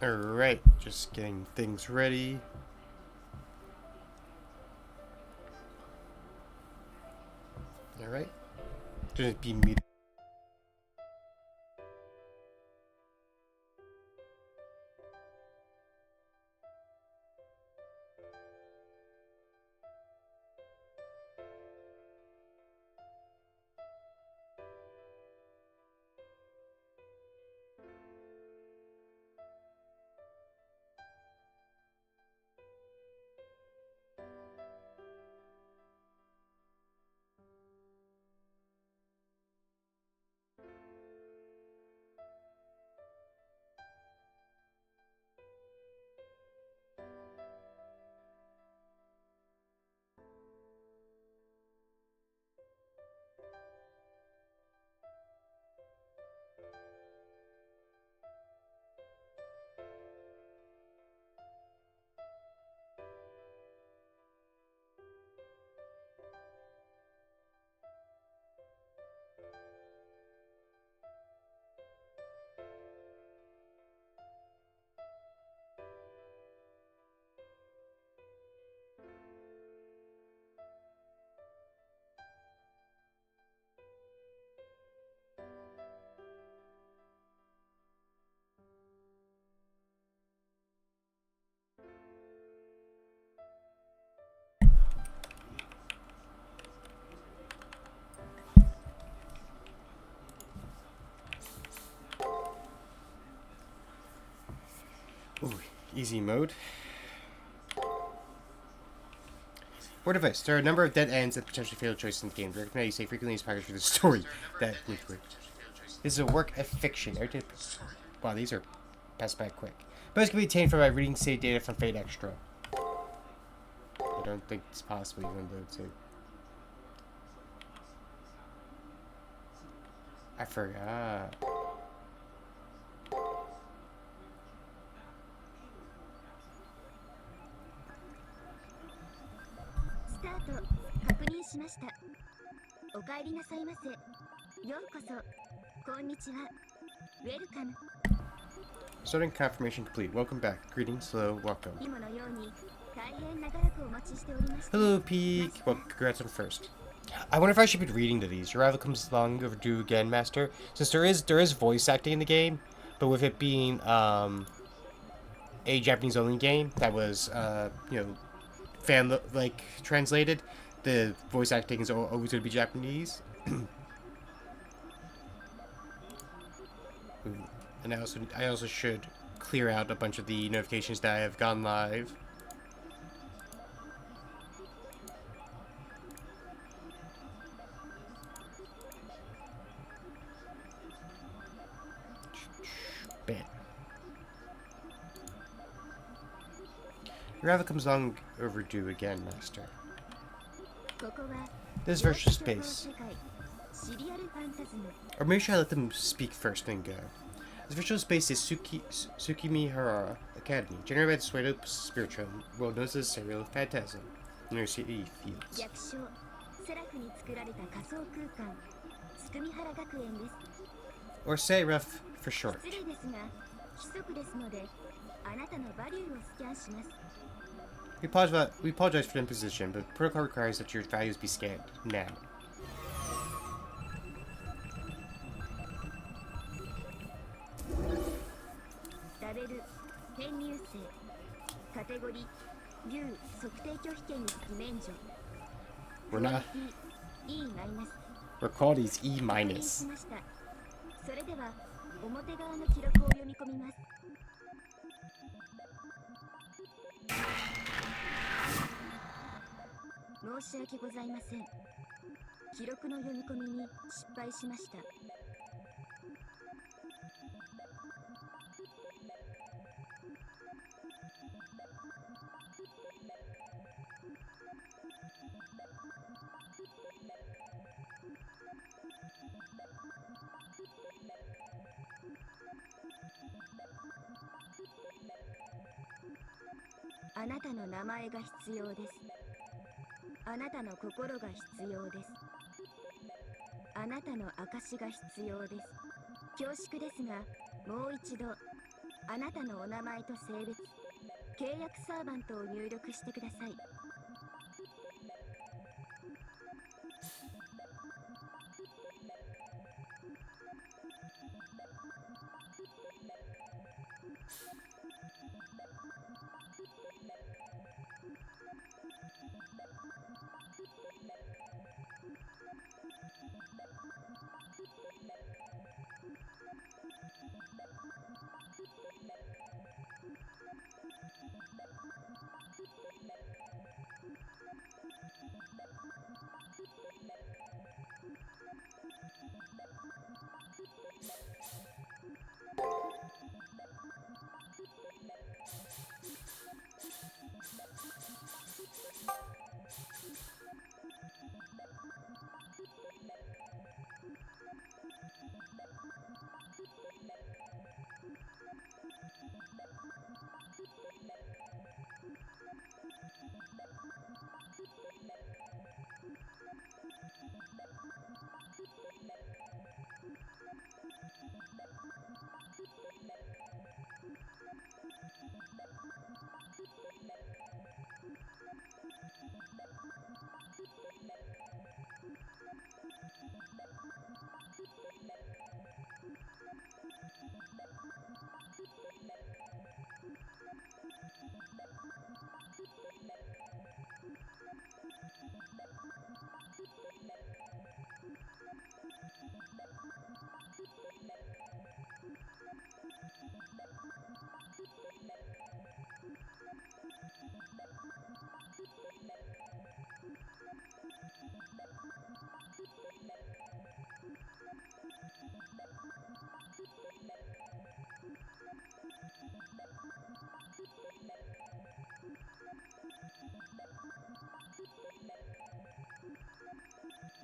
Alright, just getting things ready. Alright. Just be muted. Ooh, easy mode. For device, there are a number of dead ends and potentially fatal choices in the game. Recommend you say frequently as package for the story. That this is a work of fiction. Wow, these are passed by quick. But it can be obtained from by reading saved data from Fate Extra. I don't think it's possible even though to. I forgot. スタート確認しました。お帰りなさいませ。ようこそ。こんにちは。Welcome. Starting confirmation complete. Welcome back. Greetings. Hello. Welcome. 今のように大変長らくお待ちしておりました。 Hello, Peak. Well, congrats on first. I wonder if I should be reading to these. Your arrival comes long overdue again, Master. Since there is voice acting in the game, but with it being a Japanese only game that was fan translated, the voice acting is always going to be Japanese. And I also should clear out a bunch of the notifications that I have gone live. Bam. Your arrival comes long overdue again, Master. This virtual space. Or maybe should I let them speak first and go? This virtual space is Tsukimihara Academy, generated by the Suedo spiritual world known as the Serial Phantasm. University Fields. Or Seraph for short. We apologize for the imposition, but protocol requires that your values be scanned now. We're not. We're called as E-. それでは表側の記録を読み込みます。申し訳ございません。記録の読み込みに失敗しました。あなたの名前が必要です。あなたの心が必要です。あなたの証が必要です。恐縮ですが、もう一度あなたのお名前と性別、契約サーバントを入力してください。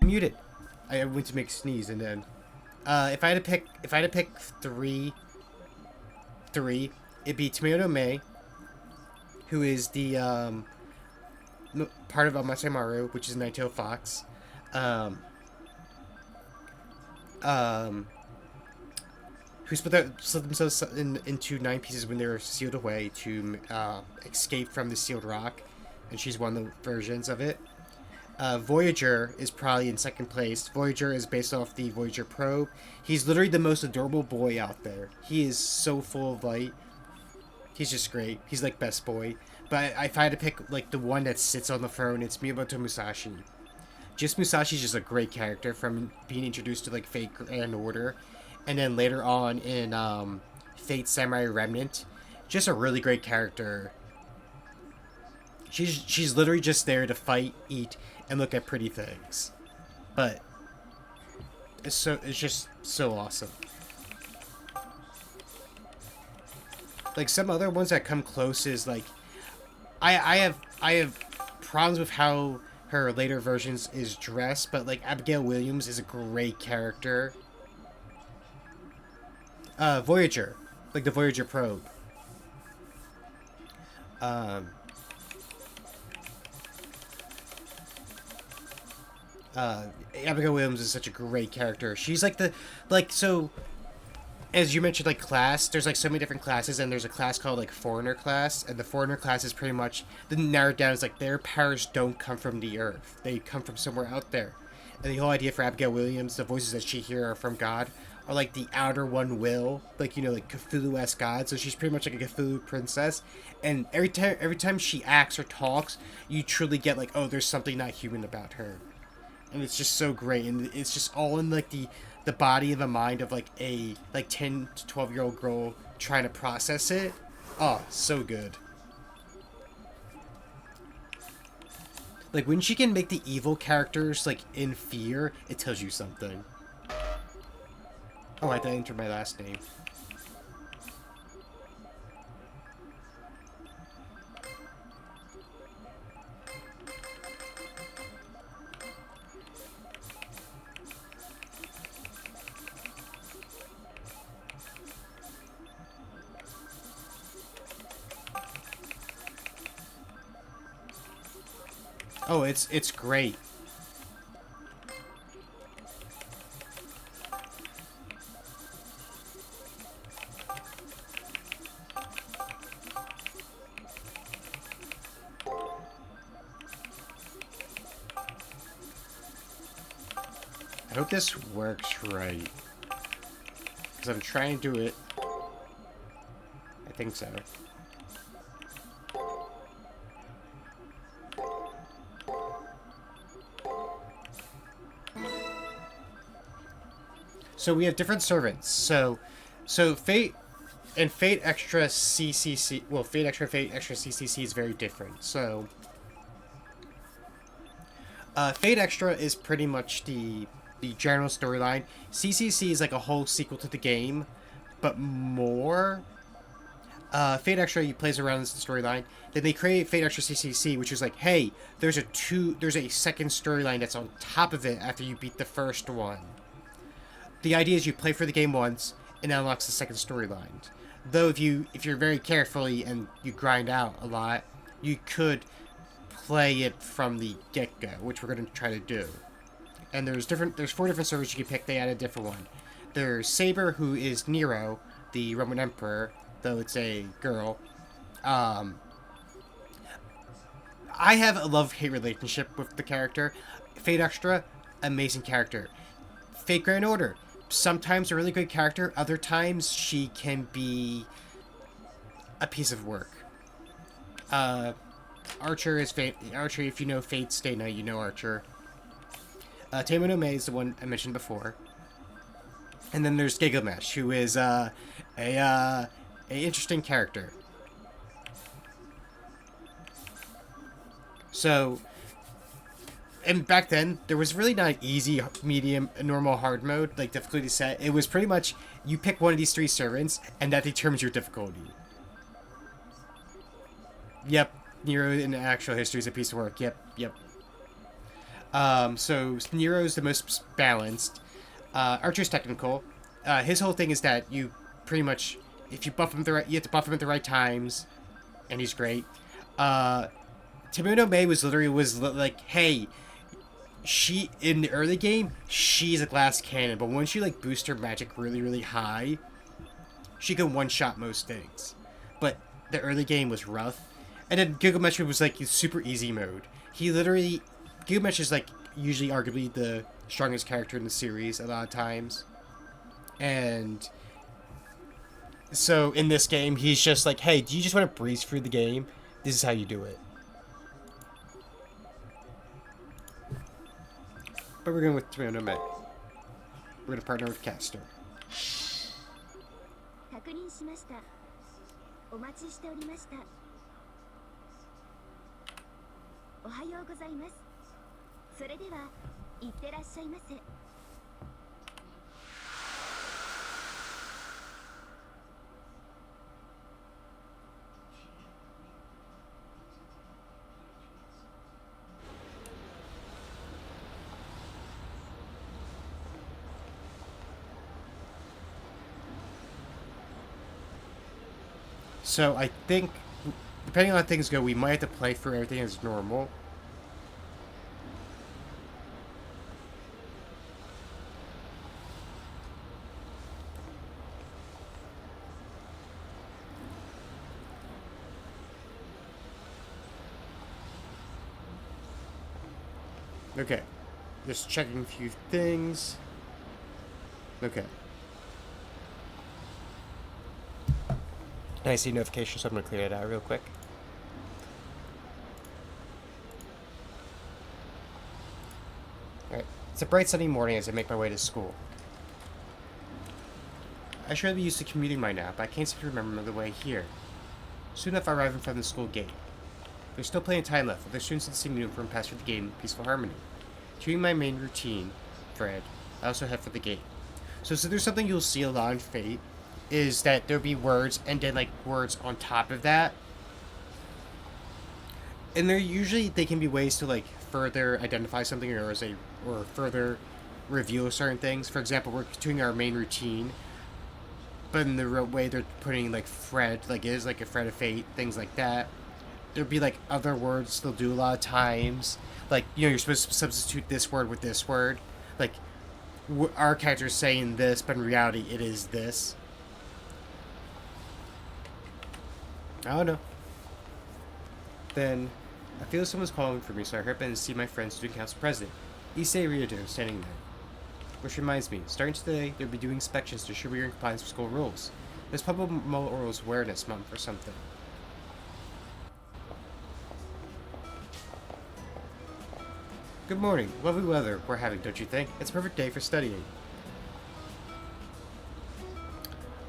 Muted. I went to make sneeze and then if I had to pick three, it'd be Tomoto May, who is the part of Amasemaru, which is Naito Fox. Um, who split themselves into 9 pieces when they were sealed away to escape from the sealed rock, and she's one of the versions of it. Voyager is probably in second place. Voyager is based off the Voyager probe. He's literally the most adorable boy out there. He is so full of light. He's just great. He's like best boy. But if I had to pick like the one that sits on the throne, it's Miyamoto Musashi. Just Musashi's just a great character from being introduced to like Fate Grand Order, and then later on in Fate Samurai Remnant. Just a really great character. She's literally just there to fight, eat, and look at pretty things. But it's just so awesome. Like some other ones that come close is like I have problems with how her later versions is dressed, but like Abigail Williams is a great character. Voyager, like the Voyager probe. Abigail Williams is such a great character. She's like so as you mentioned, like class, there's like so many different classes, and there's a class called like foreigner class, and the foreigner class is pretty much the narrowed down is like their powers don't come from the earth, they come from somewhere out there. And the whole idea for Abigail Williams, the voices that she hears are from God, are like the outer one will, like like Cthulhu-esque God. So she's pretty much like a Cthulhu princess, and every time she acts or talks, you truly get like, oh, there's something not human about her, and it's just so great, and it's just all in like the body and the mind of like a 10 to 12-year-old girl trying to process it. Oh, so good. Like when she can make the evil characters like in fear, it tells you something. Oh, I had to enter my last name. Oh, it's great. I hope this works right. Because I'm trying to do it. I think so. So we have different servants. So Fate and Fate Extra CCC. Well, Fate Extra CCC is very different. So Fate Extra is pretty much the general storyline. CCC is like a whole sequel to the game, but more. Fate Extra plays around this storyline. Then they create Fate Extra CCC, which is like, hey, there's a second storyline that's on top of it after you beat the first one. The idea is you play for the game once, and it unlocks the second storyline. Though if you're very carefully and you grind out a lot, you could play it from the get-go, which we're going to try to do. And there's 4 different servers you can pick. They add a different one. There's Saber, who is Nero, the Roman Emperor, though it's a girl. I have a love-hate relationship with the character. Fate Extra, amazing character. Fate Grand Order, sometimes a really good character, other times she can be a piece of work. Archer is Fate. Archer, if you know Fate Stay Night, you know Archer. Taima no Mei is the one I mentioned before. And then there's Gilgamesh, who is a interesting character. So, and back then, there was really not an easy, medium, normal, hard mode, like difficulty set. It was pretty much, you pick one of these 3 servants, and that determines your difficulty. Yep, Nero in actual history is a piece of work. Yep. So Nero's the most balanced. Archer's technical. His whole thing is that you pretty much, if you buff him you have to buff him at the right times, and he's great. Taima no Mei was like, hey, she in the early game, she's a glass cannon, but once you like boost her magic really, really high, she can one-shot most things. But the early game was rough. And then Gilgamesh was like super easy mode. Gilgamesh is like usually arguably the strongest character in the series a lot of times. And so in this game, he's just like, hey, do you just want to breeze through the game? This is how you do it. But we're going with Taima no Mei. We're going to partner with Caster. 確認しました。お待ちしておりました。おはようございます。それでは、いってらっしゃいませ。So I think, depending on how things go, we might have to play through everything as normal. Okay. Just checking a few things. Okay. I see notification, so I'm going to clear it out real quick. Alright. It's a bright sunny morning as I make my way to school. I should be used to commuting by now, but I can't seem to remember the way here. Soon enough I arrive in front of the school gate. There's still plenty of time left, with the students in the singing room from pass through the gate in peaceful harmony. Doing my main routine, Fred, I also head for the gate. So there's something you'll see a lot in Fate, is that there'll be words and then like words on top of that. And they can be ways to like further identify something or further reveal certain things. For example, we're doing our main routine, but in the way they're putting like Fred, like it is like a Fred of Fate, things like that. There'll be like other words they'll do a lot of times. Like, you know, you're supposed to substitute this word with this word. Like, our character's saying this, but in reality it is this. I don't know. Then, I feel someone's calling for me, so I hurry up and see my friend, student council president, Issei Ryudo, standing there. Which reminds me, starting today, they'll be doing inspections to ensure we are in compliance with school rules. There's Public Morals Awareness Month or something. Good morning. Lovely weather we're having, don't you think? It's a perfect day for studying.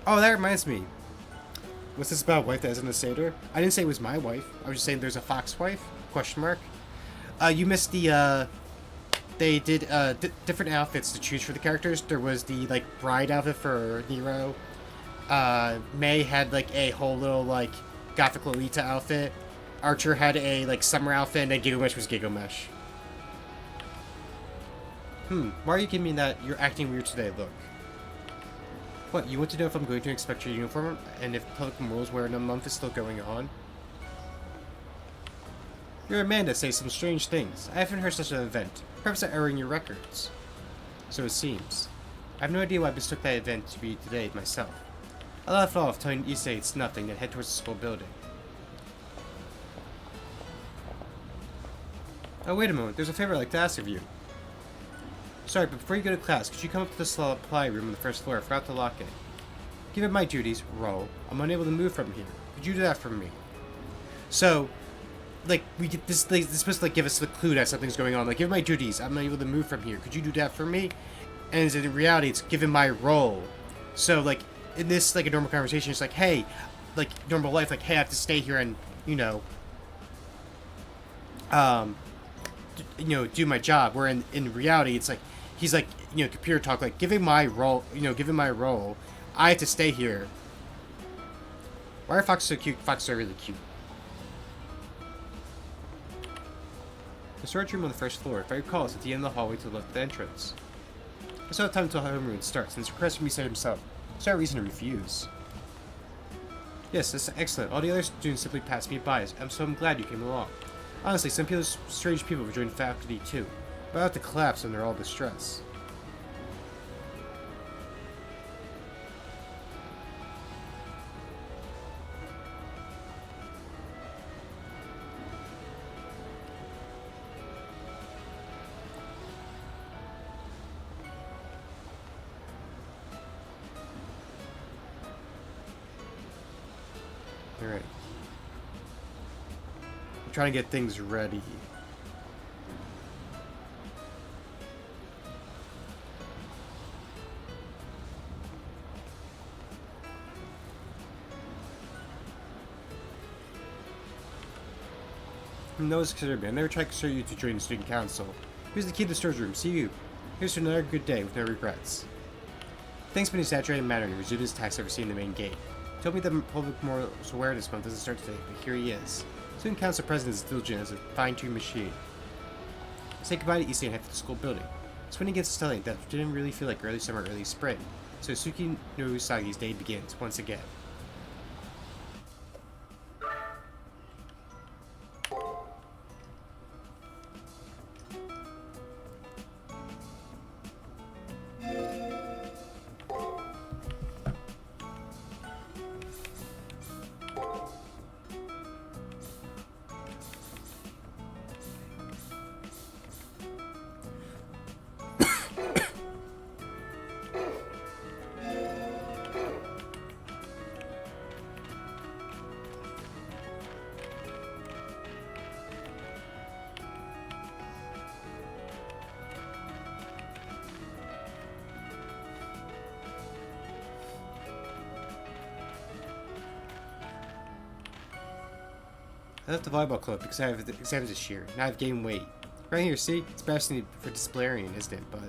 Oh, that reminds me. Was this about a wife that isn't a satyr? I didn't say it was my wife. I was just saying there's a fox wife? Question mark. You missed the, they did, different outfits to choose for the characters. There was the, like, bride outfit for Nero. May had, like, a whole little, like, Gothic Lolita outfit. Archer had a, like, summer outfit, and then Gigamesh was Gigamesh. Why are you giving me that "you're acting weird today" look? What, you want to know if I'm going to inspect your uniform, and if Public Morals Wear a Month is still going on? You're a man that says some strange things. I haven't heard such an event. Perhaps I'm erroring your records. So it seems. I have no idea why I mistook that event to be today myself. I laughed off, telling Issei it's nothing, then head towards the school building. Oh, wait a moment. There's a favor I'd like to ask of you. Sorry, but before you go to class, could you come up to the supply room on the first floor? I forgot to lock it. Given my duties, roll. I'm unable to move from here. Could you do that for me? So, like, we get this. Like, it's supposed to like give us the clue that something's going on. Like, given my duties, I'm unable to move from here. Could you do that for me? And in reality, it's given my role. So, like, in this, like, a normal conversation, it's like, hey, like, normal life, like, hey, I have to stay here and, you know, do my job. Where in reality, it's like, he's like, computer talk, like, given my role, I have to stay here. Why are foxes so cute? Foxes are really cute. The storage room on the first floor, if I recall, is at the end of the hallway to the left of the entrance. I still have time until homeroom starts, and it's requested me said himself. There's no reason to refuse. Yes, that's excellent. All the other students simply passed me by, so I'm glad you came along. Honestly, some people, strange people have joined faculty too, but I have to collapse under all the stress. Alright. I'm trying to get things ready. No one's considered me. I never tried to consider you to join the student council. Here's the key to the storage room. See you. Here's to another good day with no regrets. Thanks for an exaggerated manner and resumed his tax overseeing the main gate. He told me the Public Morals Awareness Month doesn't start today, but here he is. Student council president is diligent as a fine-tuned machine. Say goodbye to Issei and head for the school building. It's winning against telling that it didn't really feel like early summer, early spring. So Suki no Usagi's day begins once again. I left the volleyball club because I have exams this year, and I've gained weight. Right here, see? It's embarrassing for disciplinarian, isn't it? But...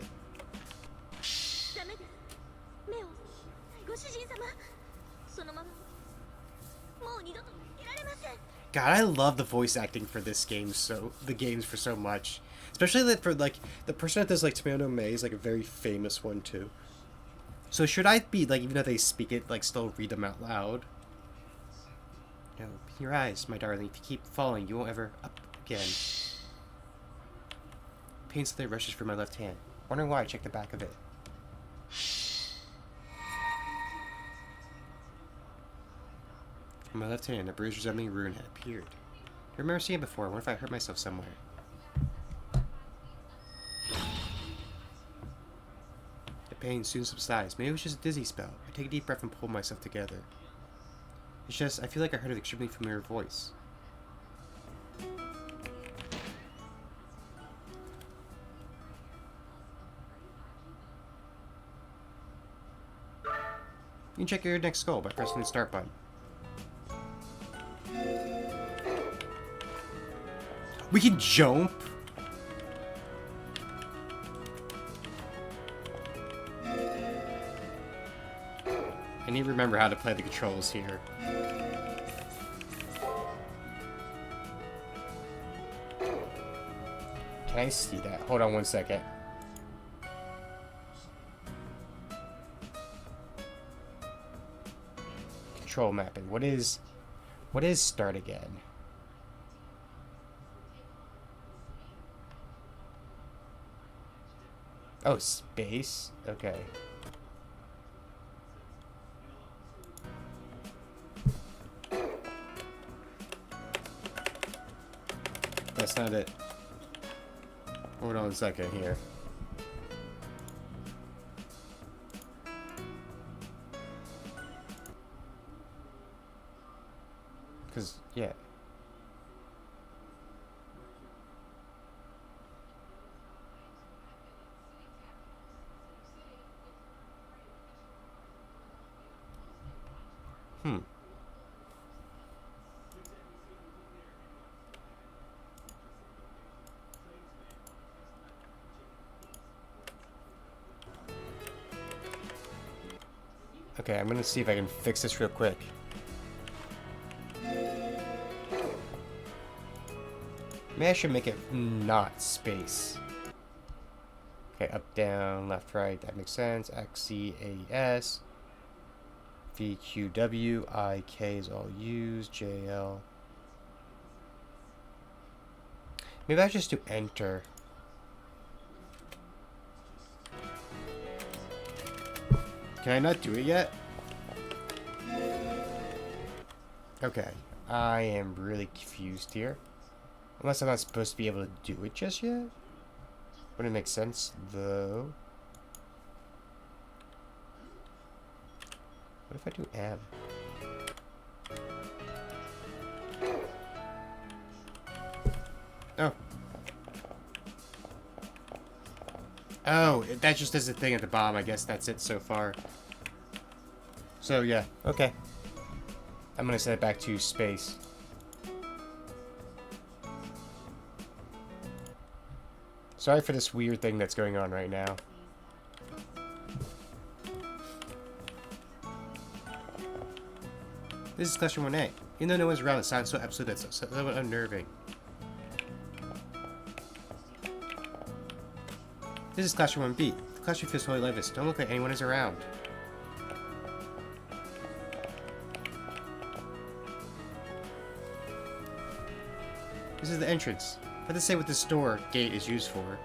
God, I love the voice acting for this game the games for so much. Especially for, like, the person that does, like, Tomono May is, like, a very famous one, too. So should I be, like, even though they speak it, like, still read them out loud? No, open your eyes, my darling. If you keep falling, you won't ever up again. Pain suddenly rushes through my left hand. Wondering why, I checked the back of it. On my left hand, a bruise resembling ruin had appeared. I remember seeing it before. I wonder if I hurt myself somewhere. pain soon subsides. Maybe it was just a dizzy spell. I take a deep breath and pull myself together. It's just, I feel like I heard an extremely familiar voice. You can check your next goal by pressing the start button. We can jump? I need to remember how to play the controls here. Can I see that? Hold on one second. Control mapping. What is start again? Oh, space? Okay. That's not it. Hold on a second here. Because, yeah. Okay, I'm gonna see if I can fix this real quick. Maybe I should make it not space. Okay, up, down, left, right, that makes sense. X, C, A, S. V, Q, W, I, K is all used. J, L. Maybe I just do enter. Can I not do it yet? Okay, I am really confused here. Unless I'm not supposed to be able to do it just yet? Wouldn't make sense, though. What if I do M? Oh. Oh, that just does a thing at the bottom. I guess that's it so far. So, yeah. Okay. I'm gonna set it back to space. Sorry for this weird thing that's going on right now. This is Classroom 1A. Even though no one's around, it sounds so absolute that's so unnerving. This is Classroom 1B. The classroom feels totally lifeless. Don't look like anyone is around. This is the entrance. What does it say what this door gate is used for?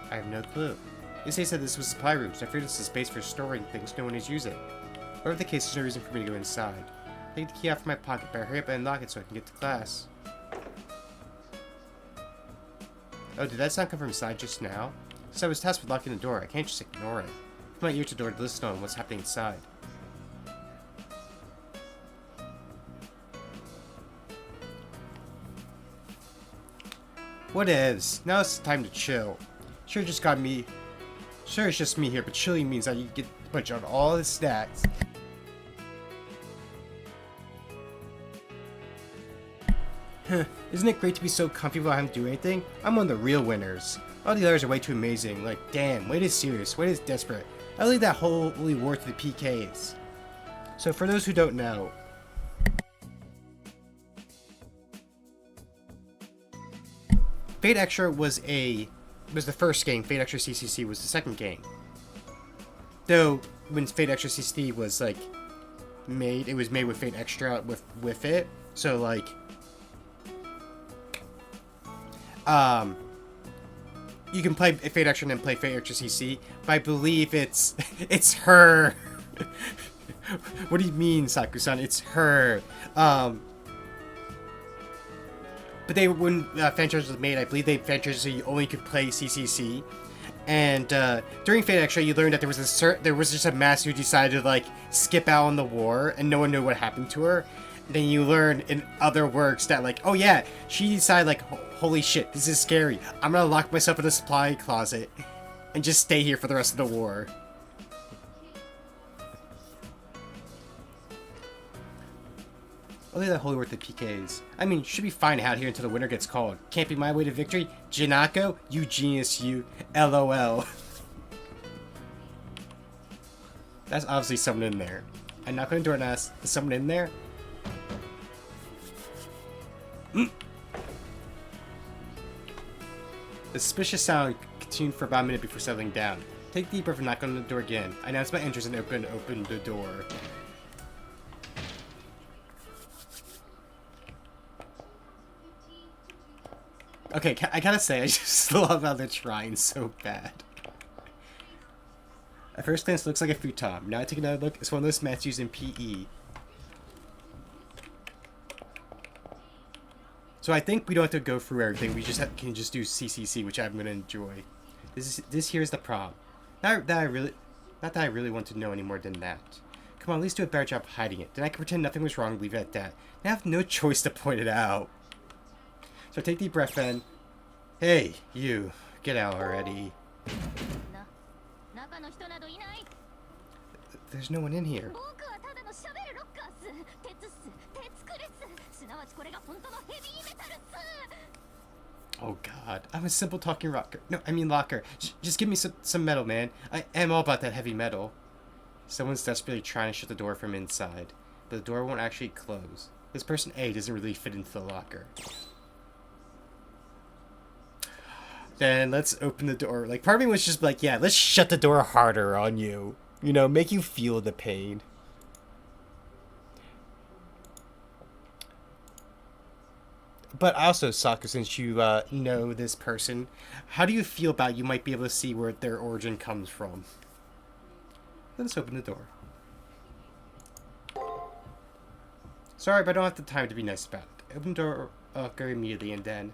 I have no clue. They said this was supply rooms. I figured this is a space for storing things no one is using. Whatever the case, there's no reason for me to go inside. Take the key out from my pocket, but hurry up and unlock it so I can get to class. Oh, did that sound come from inside just now? Because I was tasked with locking the door. I can't just ignore it. Put my ear to the door to listen on what's happening inside. Whatevs. Now it's time to chill. Sure, it's just me here, but chilling means that you get a bunch on all the stats. Isn't it great to be so comfy while I haven't do anything? I'm one of the real winners. All the others are way too amazing. Like, damn, way too serious, way too desperate. I leave that holy war to the PKs. So for those who don't know, Fate Extra was the first game. Fate Extra CCC was the second game. Though when Fate Extra CCC was like made, it was made with Fate Extra with it. So like, you can play Fate Extra and then play Fate Extra CC. But I believe it's her. What do you mean, Saku-san? It's her. But when franchise was made, I believe franchise you only could play CCC, And during Fate Extra, you learned that there was just a master who decided to like skip out on the war, and no one knew what happened to her. And then you learn in other works that like, oh yeah, she decided like, holy shit, this is scary. I'm gonna lock myself in a supply closet and just stay here for the rest of the war. Oh, look at that holy word, the PKs. I mean, should be fine out here until the winner gets called. Can't be my way to victory. Janako, you genius, you. LOL. That's obviously someone in there. I'm not going to door and ask, is someone in there? The suspicious sound continued for about a minute before settling down. Take a deep breath and knock on the door again. I announced my entrance and opened the door. Okay, I gotta say, I just love how they're trying so bad. At first glance, it looks like a futon. Now I take another look, it's one of those mats used in PE. So I think we don't have to go through everything, we just can just do CCC, which I'm gonna enjoy. This here is the problem. Not that I really want to know any more than that. Come on, at least do a better job of hiding it. Then I can pretend nothing was wrong and leave it at that. And I have no choice to point it out. So take a deep breath in. Hey, you. Get out already. There's no one in here. Oh god, I'm a simple talking rocker. No, I mean locker. Just give me some metal, man. I am all about that heavy metal. Someone's desperately trying to shut the door from inside, but the door won't actually close. This person A doesn't really fit into the locker. Then let's open the door. Like, part of me was just like, yeah, let's shut the door harder on you. You know, make you feel the pain. But also, Sokka, since you know this person, how do you feel about you might be able to see where their origin comes from? Let's open the door. Sorry, but I don't have the time to be nice about it. Open the door go immediately and then...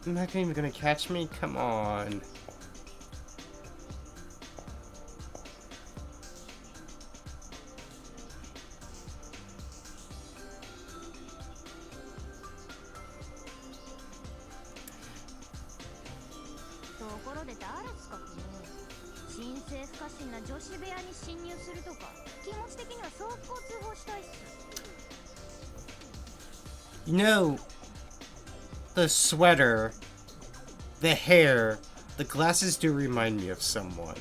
I'm not even gonna catch me? Come on. You know, the sweater, the hair, the glasses do remind me of someone.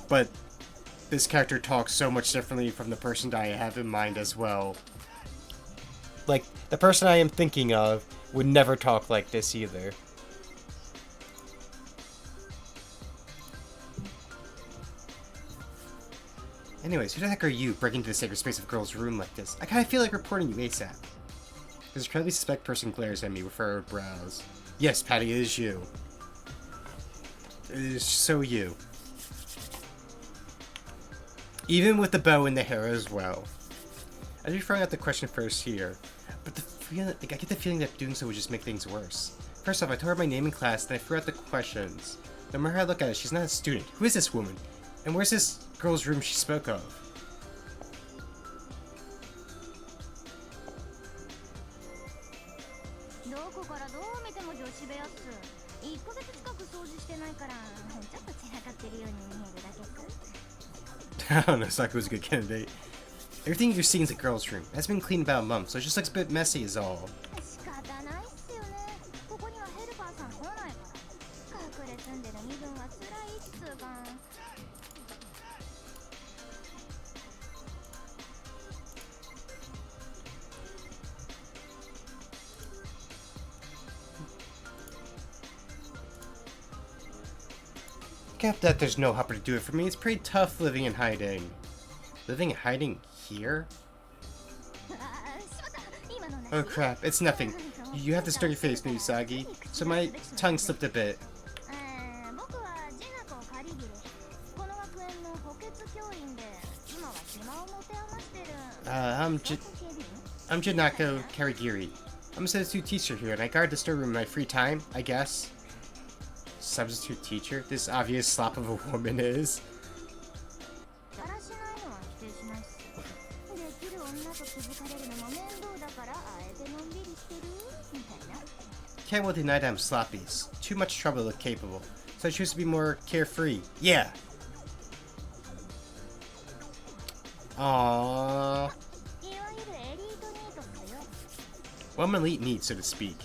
But this character talks so much differently from the person that I have in mind as well. Like, the person I am thinking of would never talk like this either. Anyways, who the heck are you breaking into the sacred space of a girl's room like this? I kinda feel like reporting you ASAP. This incredibly suspect person glares at me with furrowed brows. Yes, Patty, it is you. It is so you. Even with the bow and the hair as well. I'd be throwing out the question first here, but the feeling, like, I get the feeling that doing so would just make things worse. First off, I told her my name in class, then I threw out the questions. No matter how I look at it, she's not a student. Who is this woman? And where's this girl's room she spoke of? I don't know, Sokka was a good candidate. Everything you're seeing is a girl's room. It has been cleaned about a month, so it just looks a bit messy is all. Except that there's no helper to do it for me. It's pretty tough living in hiding. Living in hiding here? Oh crap, it's nothing. You have this dirty face, Usagi, so my tongue slipped a bit. I'm Janako Karigiri. I'm a substitute teacher here, and I guard the storeroom in my free time, I guess. Substitute teacher? This obvious slop of a woman is. Can't well deny that I'm sloppy. It's too much trouble to look capable. So I choose to be more carefree. Yeah! Aww. Well, I'm elite neat, so to speak.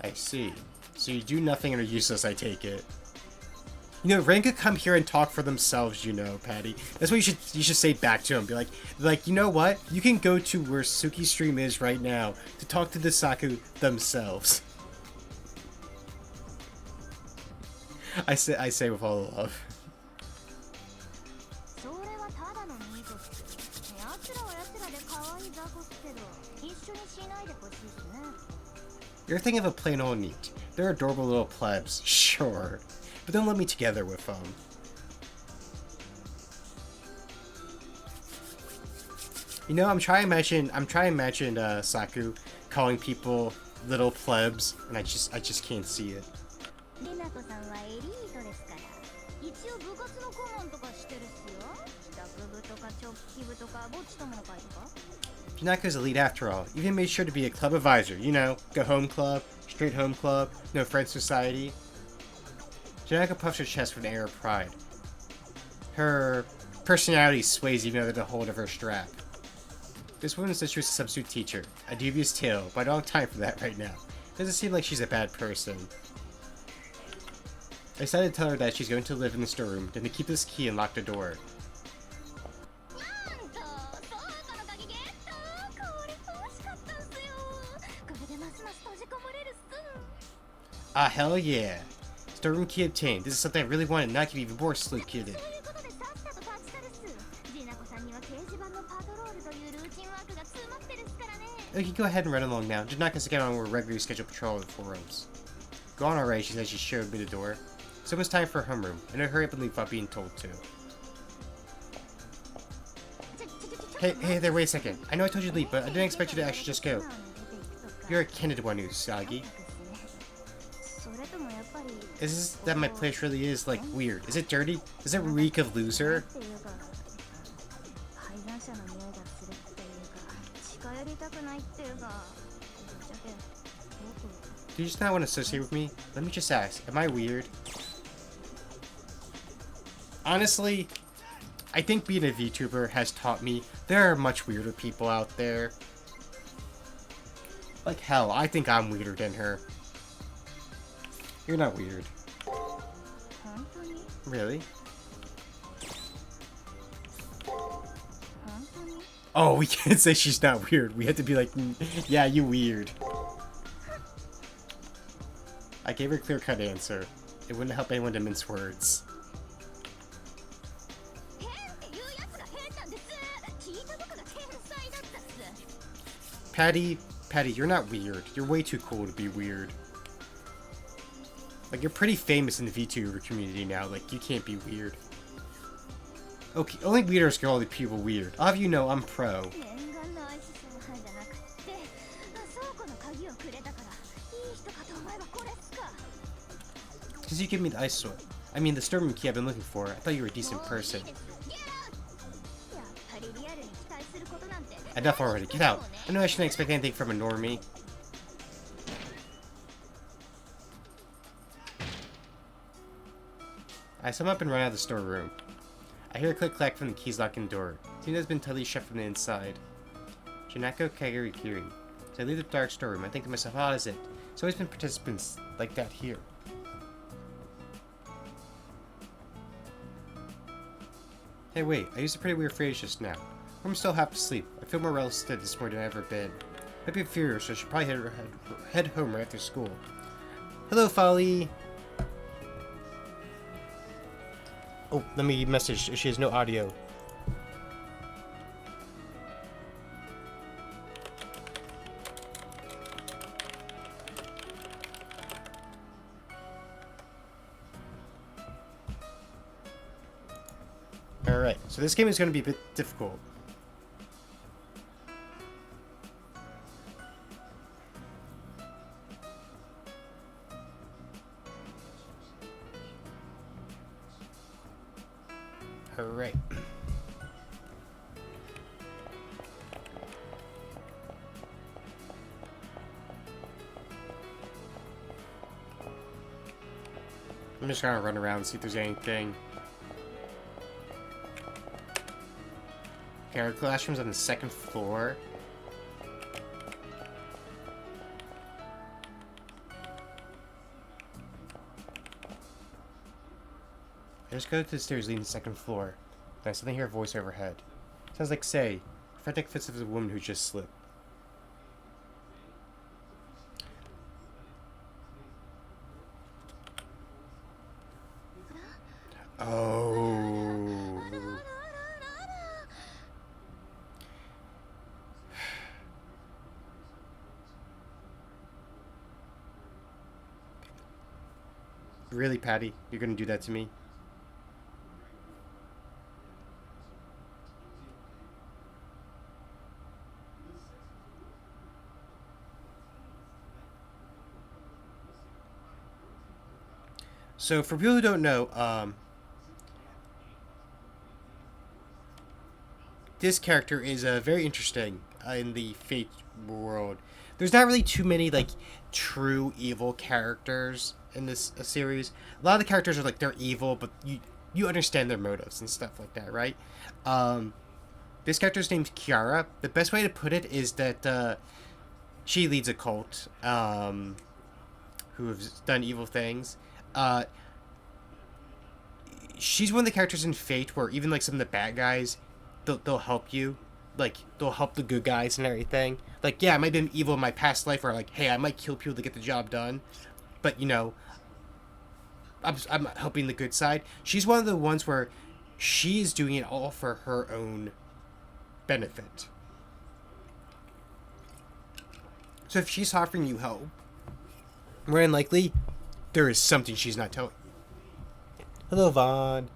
I see. So you do nothing and are useless, I take it. You know, Ren could come here and talk for themselves, you know, Patty. That's what you should say back to him. Be like, you know what? You can go to where Suki's stream is right now to talk to the Saku themselves. I say with all the love. You're thinking of a plain old neat. They're adorable little plebs, sure. But don't let me together with them. You know, I'm trying to imagine Saku calling people little plebs, and I just can't see it. Janako's elite after all. Even made sure to be a club advisor. You know, go home club, straight home club, no friend society. Janako puffs her chest with an air of pride. Her personality sways even under the hold of her strap. This woman says she was a substitute teacher. A dubious tale, but I don't have time for that right now. Doesn't seem like she's a bad person. I decided to tell her that she's going to live in the storeroom, then to keep this key and lock the door. Ah, hell yeah. Storeroom key obtained. This is something I really wanted, not get even more sleep-kitted. Okay, go ahead and run along now. Janaka's get on with a regularly scheduled patrol of the forums. Go on already, she says. She showed me the door. It's almost time for homeroom, and I hurry up and leave without being told to. Hey there, wait a second. I know I told you to leave, but I didn't expect you to actually just go. You're a Candid-1, Usagi. Is this that my place really is, like, weird? Is it dirty? Does it reek of loser? Do you just not want to associate with me? Let me just ask, am I weird? Honestly, I think being a VTuber has taught me there are much weirder people out there. Like hell, I think I'm weirder than her. You're not weird. Really? Oh, we can't say she's not weird. We have to be like, yeah, you weird. I gave her a clear-cut answer. It wouldn't help anyone to mince words. Patty, you're not weird. You're way too cool to be weird. Like, you're pretty famous in the VTuber community now. Like, you can't be weird. Okay, only weirdos call other people weird. I'll have you know, I'm pro. Because you give me the ice sword. I mean, the storeroom key I've been looking for. I thought you were a decent person. Enough already. Get out. I know I shouldn't expect anything from a normie. I sum up and run out of the storeroom. I hear a click-clack from the keys locking the door. Seems it has been tightly shut from the inside. Janako Kagurikiri. As I leave the dark storeroom, I think to myself, how is it? There's always been participants like that here. Hey wait, I used a pretty weird phrase just now. I'm still half asleep. I feel more rested this morning than I've ever been. Might be furious, so I should probably head home right after school. Hello, Folly! Oh, let me message. She has no audio. Alright, so this game is going to be a bit difficult. Alright. I'm just gonna run around and see if there's anything. Okay, our classroom's on the 2nd floor. I just go to the stairs leading to the 2nd floor. And I suddenly hear a voice overhead. Sounds like, say, frantic fits of a woman who just slipped. Oh. Really, Patty? You're gonna do that to me? So, for people who don't know, this character is very interesting in the Fate world. There's not really too many, like, true evil characters in this series. A lot of the characters are, like, they're evil, but you understand their motives and stuff like that, right? This character's named Kiara. The best way to put it is that she leads a cult who have done evil things. She's one of the characters in Fate where even, like, some of the bad guys, they'll help you. Like, they'll help the good guys and everything. Like, yeah, I might have been evil in my past life, or like, hey, I might kill people to get the job done. But, you know, I'm helping the good side. She's one of the ones where she's doing it all for her own benefit. So if she's offering you help, more than likely, there is something she's not telling you. Hello, Vaughn.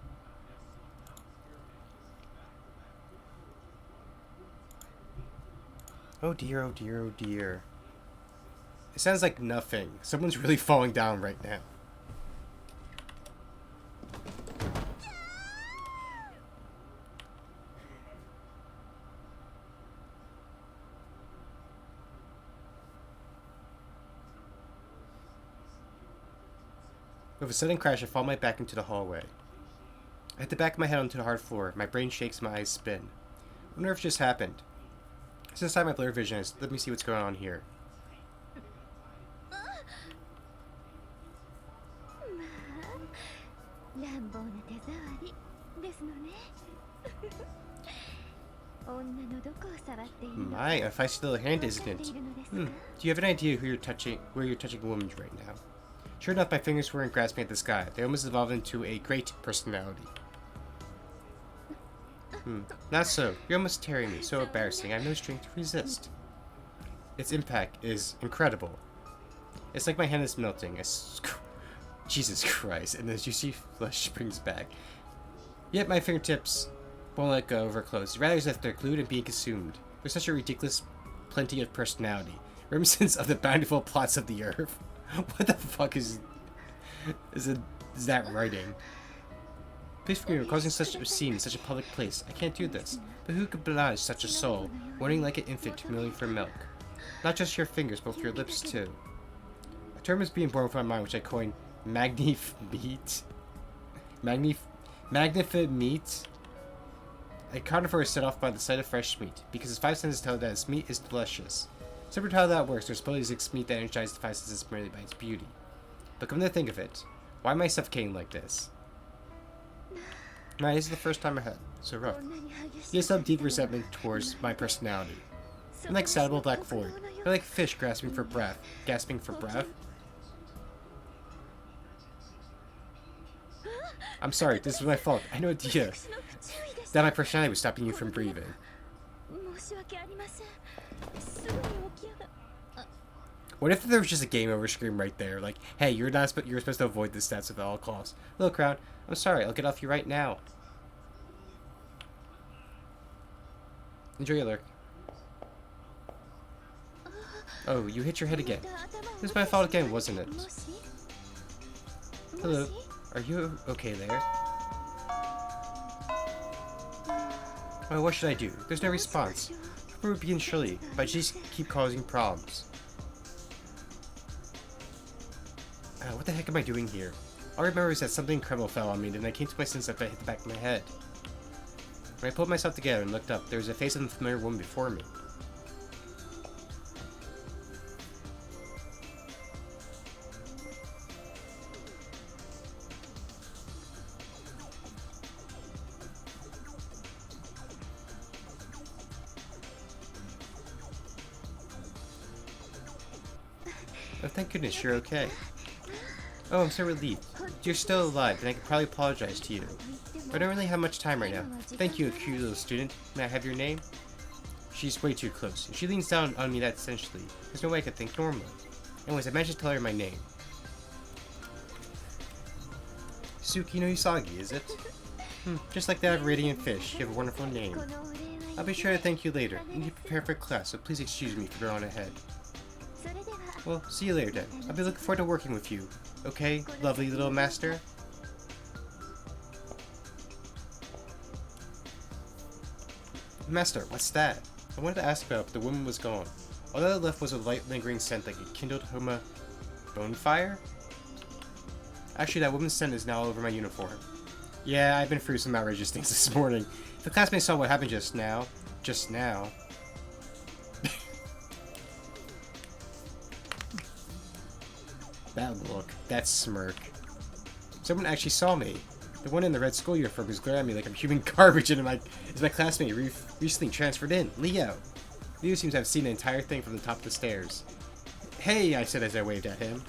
Oh dear, oh dear, oh dear. It sounds like nothing. Someone's really falling down right now. With a sudden crash, I fall my back into the hallway. I hit the back of my head onto the hard floor. My brain shakes, my eyes spin. I wonder if it just happened. Since I have my blurred vision, let me see what's going on here. My, a feisty little hand, isn't it? Do you have an idea where you're touching a woman right now? Sure enough, my fingers weren't grasping at the sky. They almost evolved into a great personality. Not so. You're almost tearing me. So embarrassing. I have no strength to resist. Its impact is incredible. It's like my hand is melting. Jesus Christ. And the juicy flesh springs back. Yet my fingertips won't let go of her clothes. Rather as if they're glued and being consumed. There's such a ridiculous plenty of personality. Reminiscence of the bountiful plots of the earth. What the fuck is that writing? Please forgive me for causing such a scene in such a public place. I can't do this. But who could oblige such a soul, mourning like an infant milling for milk? Not just your fingers, but your lips too. A term is being born from my mind, which I coined magnifid meat. A carnivore is set off by the sight of fresh meat, because his five senses tell that its meat is delicious. Separate to how that works, there's supposedly 6 meat that energizes the five senses merely by its beauty. But come to think of it, why am I suffocating like this? Nah, this is the first time I had so rough. You have some deep resentment towards my personality. I'm like Saddle Black Ford. You're like fish gasping for breath. Gasping for breath? I'm sorry, this was my fault. I had no idea that my personality was stopping you from breathing. What if there was just a game over screen right there? Like, hey, you're supposed to avoid this stats at all costs. Hello, crowd. I'm sorry, I'll get off you right now. Enjoy your lurk. Oh, you hit your head again. This is my fault again, wasn't it? Hello. Are you okay there? Oh, what should I do? There's no response. People would begin surely, but I just keep causing problems. What the heck am I doing here? All I remember is that something incredible fell on me, then I came to my senses after I hit the back of my head. When I pulled myself together and looked up, there was a face of the familiar woman before me. Oh, thank goodness you're okay. Oh, I'm so relieved. You're still alive, and I could probably apologize to you. But I don't really have much time right now. Thank you, cute little student. May I have your name? She's way too close. If she leans down on me that essentially, there's no way I could think normally. Anyways, I managed to tell her my name. Suki no Usagi, is it? Just like that radiant fish, you have a wonderful name. I'll be sure to thank you later. I need to prepare for class, so please excuse me for going ahead. Well, see you later then. I'll be looking forward to working with you. Okay, lovely little master? Master, what's that? I wanted to ask about it, but the woman was gone. All that I left was a light lingering scent like a kindled Homa bonfire? Actually, that woman's scent is now all over my uniform. Yeah, I've been through some outrageous things this morning. If the classmates saw what happened just now... That look, that smirk. Someone actually saw me. The one in the red school uniform was glaring at me like I'm human garbage, and is my classmate recently transferred in, Leo. Leo seems to have seen the entire thing from the top of the stairs. Hey, I said as I waved at him.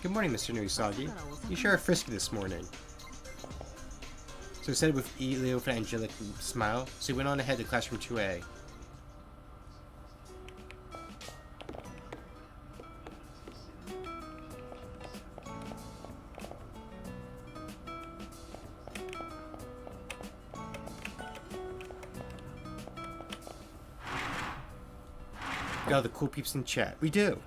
Good morning, Mr. Nuisagi. You sure are frisky this morning. So he said with Leo with an angelic smile, so he went on ahead to classroom 2A. Got all the cool peeps in chat. We do.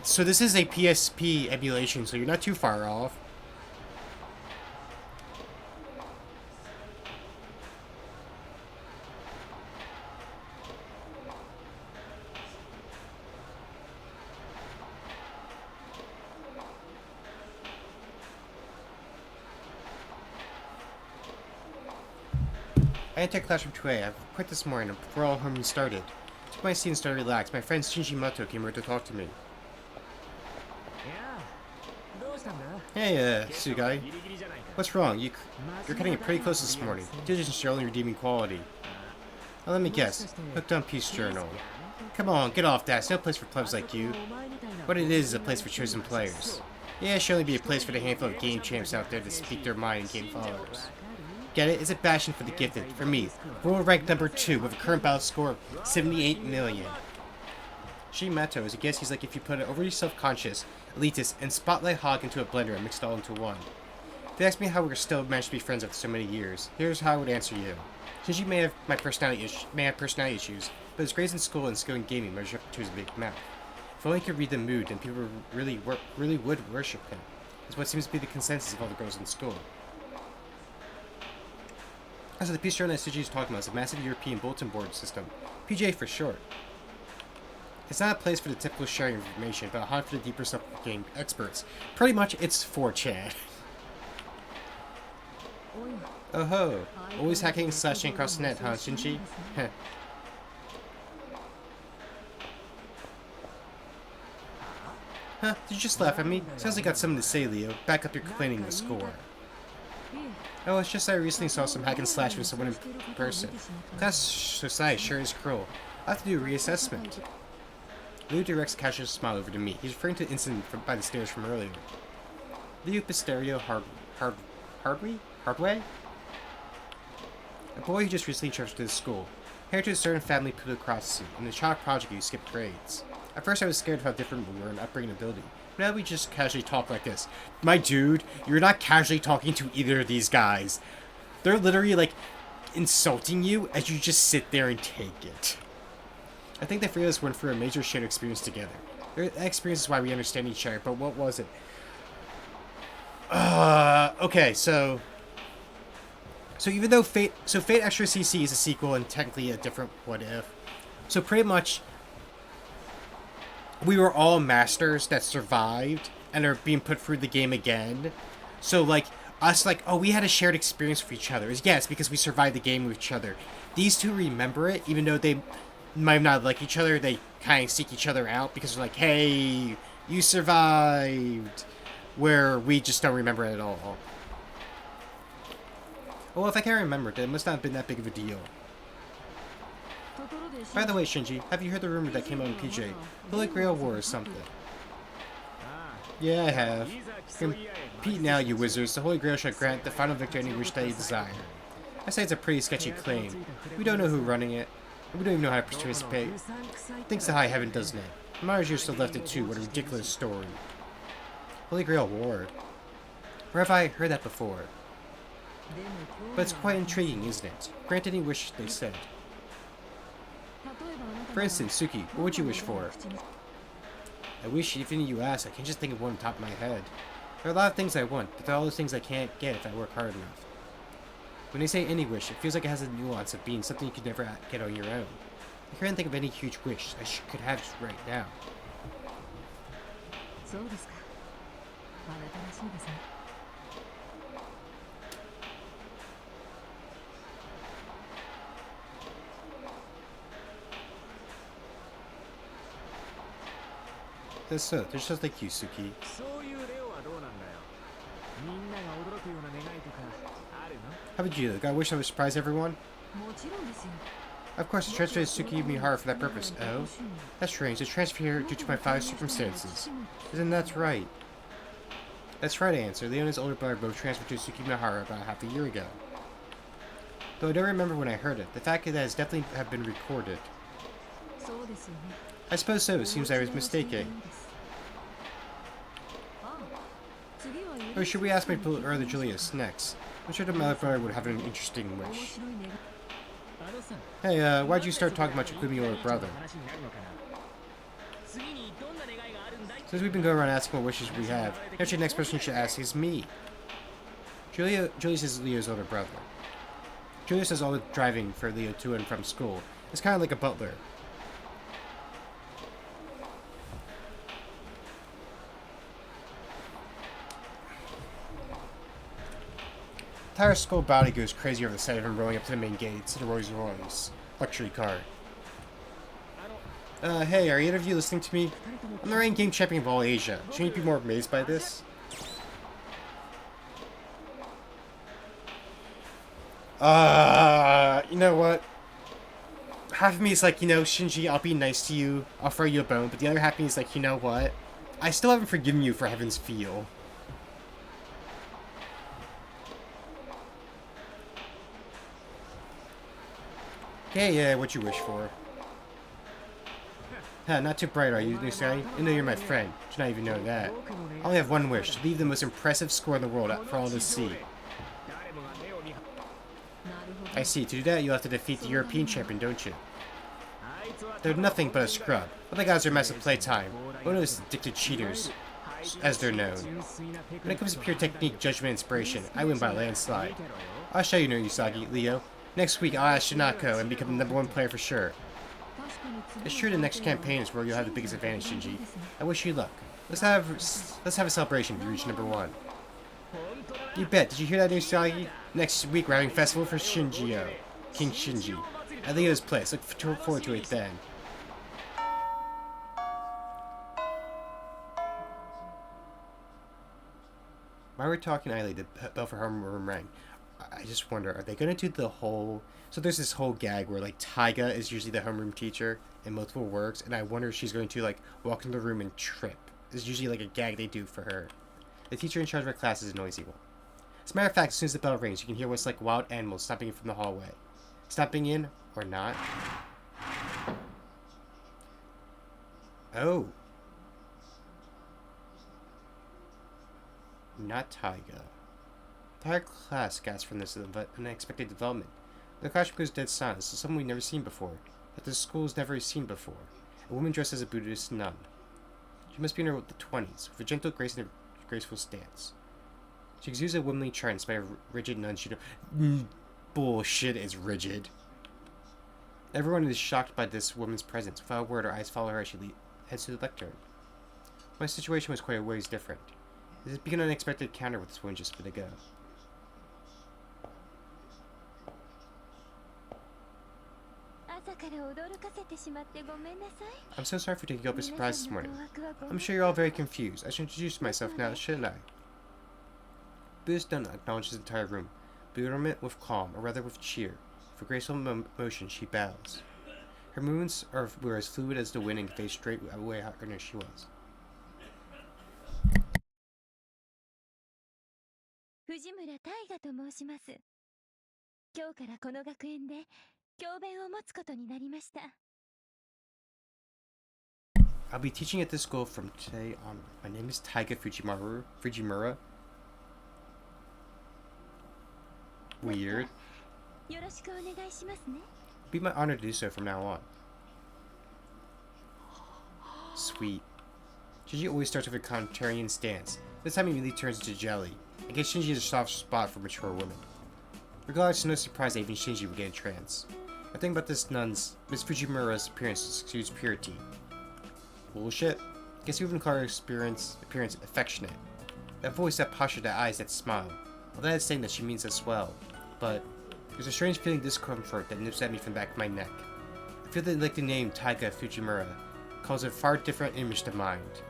So this is a PSP emulation, so you're not too far off. I entered classroom 2A. I've quit this morning before all homeroom started. Took my seat and started to relax. My friend Shinji Moto came over to talk to me. Hey, Sugai. What's wrong? You're cutting it pretty close this morning. Diligence is your only redeeming quality. Now let me guess. Hooked on Peace Journal. Come on, get off that. It's no place for plebs like you. What it is a place for chosen players. Yeah, it should only be a place for the handful of game champs out there to speak their mind and game followers. Get it? It's a bastion for the gifted. For me, world rank number 2 with a current battle score of 78 million. Shimato is a guess he's like if you put an overly self-conscious, elitist, and spotlight hog into a blender and mixed it all into one. If they ask me how we're still managed to be friends after so many years, here's how I would answer you. Since you may have personality issues, but his grades in school and skill in gaming measure up to his big mouth. If only he could read the mood, then people really would worship him. That's what seems to be the consensus of all the girls in school. Also, the Peace Journal that Suji is talking about is a massive European bulletin board system. PJ for short. It's not a place for the typical sharing of information, but a hunt for the deeper stuff of game experts. Pretty much, it's 4chan. Oh ho! Always hacking and slashing across the net, huh, Shinji? Heh. Huh? Did you just laugh at me? Sounds like you got something to say, Leo. Back up your complaining in the score. Oh, it's just that I recently saw some hack and slash with someone in person. Class society sure is cruel. I'll have to do a reassessment. Leo directs a casual smile over to me. He's referring to the incident by the stairs from earlier. Leo Pisterio Hardway? A boy who just recently transferred to the school. Inherited a certain family plutocracy, and the child prodigy who skipped grades. At first I was scared of how different we were in upbringing and ability. But now we just casually talk like this. My dude, you're not casually talking to either of these guys. They're literally, like, insulting you as you just sit there and take it. I think the three of us went through a major shared experience together. That experience is why we understand each other, but what was it? Okay, so even though Fate Extra CC is a sequel and technically a different what if, so pretty much we were all masters that survived and are being put through the game again. So like us, like, oh, we had a shared experience with each other. Yes, because we survived the game with each other. These two remember it, even though they might not like each other. They kind of seek each other out because they're like, hey, you survived, where we just don't remember it at all. Well, if I can't remember it, it must not have been that big of a deal. By the way, Shinji, have you heard the rumor that came out in PJ? Holy Grail War or something? Yeah, I have. Compete now, you wizards. The Holy Grail shall grant the final victory any wish that you desire. I say it's a pretty sketchy claim. We don't know who's running it. We don't even know how to participate. Thanks to high heaven, doesn't it? Mars still left it too. What a ridiculous story. Holy Grail Ward. Where have I heard that before? But it's quite intriguing, isn't it? Grant any wish, they said. For instance, Suki, what would you wish for? I wish, even if you ask, I can't just think of one on top of my head. There are a lot of things I want, but there are all those things I can't get if I work hard enough. When they say any wish, it feels like it has a nuance of being something you could never get on your own. I can't think of any huge wish I could have just right now. That's so. They're just like you, Suki. How about you? I wish I would surprise everyone? Of course, I transferred Suki Mihara for that purpose. Oh? That's strange. I transferred her due to my father's circumstances. Isn't that right? That's right, I answered. Leona's older brother both transferred to Suki Mihara about half a year ago. Though I don't remember when I heard it, the fact that it has definitely have been recorded. I suppose so. It seems I was mistaken. Or should we ask my brother Julius next? I'm sure the other brother would have an interesting wish. Hey, why'd you start talking about your gloomy older brother? Since we've been going around asking what wishes we have, actually the next person you should ask is me. Julius is Leo's older brother. Julius does all the driving for Leo to and from school. It's kind of like a butler. The entire school body goes crazy over the sight of him rolling up to the main gates in a Rolls Royce luxury car. Hey, are either of you listening to me? I'm the reigning game champion of all Asia. Shouldn't you be more amazed by this? You know what? Half of me is like, you know, Shinji, I'll be nice to you. I'll throw you a bone. But the other half of me is like, you know what? I still haven't forgiven you for Heaven's Feel. Yeah, what you wish for. Huh, not too bright, are you, Nusai? I know you're my friend. Should not even know that. I only have one wish, to leave the most impressive score in the world for all to see. I see. To do that, you'll have to defeat the European champion, don't you? They're nothing but a scrub. Other guys are massive playtime. One of those addicted cheaters, as they're known. When it comes to pure technique, judgment, inspiration, I win by a landslide. I'll show you, no Usagi, Leo. Next week, I'll ask Shinako and become the #1 player for sure. It's true the next campaign is where you'll have the biggest advantage, Shinji. I wish you luck. Let's have a celebration if you reach #1. You bet. Did you hear that, Usagi? Next week, we're having a festival for Shinjio. King Shinji. At Leo's place. Look forward to it then. While we're talking idly, the bell for homeroom rang. I just wonder, are they going to do the whole... So there's this whole gag where, like, Taiga is usually the homeroom teacher in multiple works, and I wonder if she's going to, like, walk into the room and trip. It's usually, like, a gag they do for her. The teacher in charge of our class is a noisy one. As a matter of fact, as soon as the bell rings, you can hear what's like wild animals stomping in from the hallway. Stomping in, or not. Oh. Not Taiga. The entire class gasped from this unexpected development. The classroom goes dead silent. This is something we've never seen before. That the school has never seen before. A woman dressed as a Buddhist nun. She must be in her 20s, with a gentle grace and a graceful stance. She exudes a womanly charm in spite of rigid nun. Bullshit is rigid. Everyone is shocked by this woman's presence. Without a word, her eyes follow her as she heads to the lectern. My situation was quite a ways different. It has become an unexpected encounter with this woman just a bit ago. I'm so sorry for taking you up a surprise this morning. I'm sure you're all very confused. I should introduce myself now, shouldn't I? Buddhist nun acknowledges the entire room, bewilderment with calm, or rather with cheer. With graceful motion, she bows. Her movements were as fluid as the wind and faced straight away how earnest she was. 藤村大我と申します。今日からこの学園で教鞭を持つことになりました。I'll be teaching at this school from today on. My name is Taiga Fujimura. Weird. よろしくお願いしますね。It'll be my honor to do so from now on. Sweet. Shinji always starts with a contrarian stance. This time he immediately turns into jelly. I guess Shinji is a soft spot for mature women. Regardless, it's no surprise that even Shinji would get a trance. The thing about this nun's, Miss Fujimura's appearance exudes purity. Bullshit. Guess you even call her appearance affectionate. That voice, that posture, that eyes, that smile. Well, that is saying that she means us well. But there's a strange feeling of discomfort that nips at me from the back of my neck. I feel that like the name Taiga Fujimura calls a far different image to mind.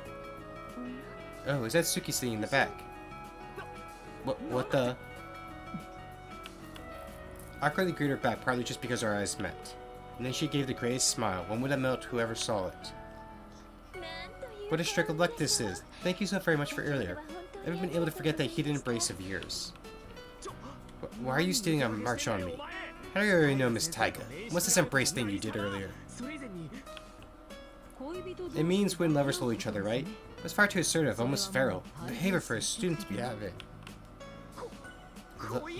Oh, is that Suki sitting in the back? What the? I awkwardly greeted her back, partly just because our eyes met. And then she gave the greatest smile, one would have melted whoever saw it. What a stroke of luck this is! Thank you so very much for earlier. I haven't been able to forget that heated embrace of yours. Why are you stealing a march on me? How do you already know, Miss Taiga? What's this embrace thing you did earlier? It means when lovers hold each other, right? That's far too assertive, almost feral. Behavior for a student to be having.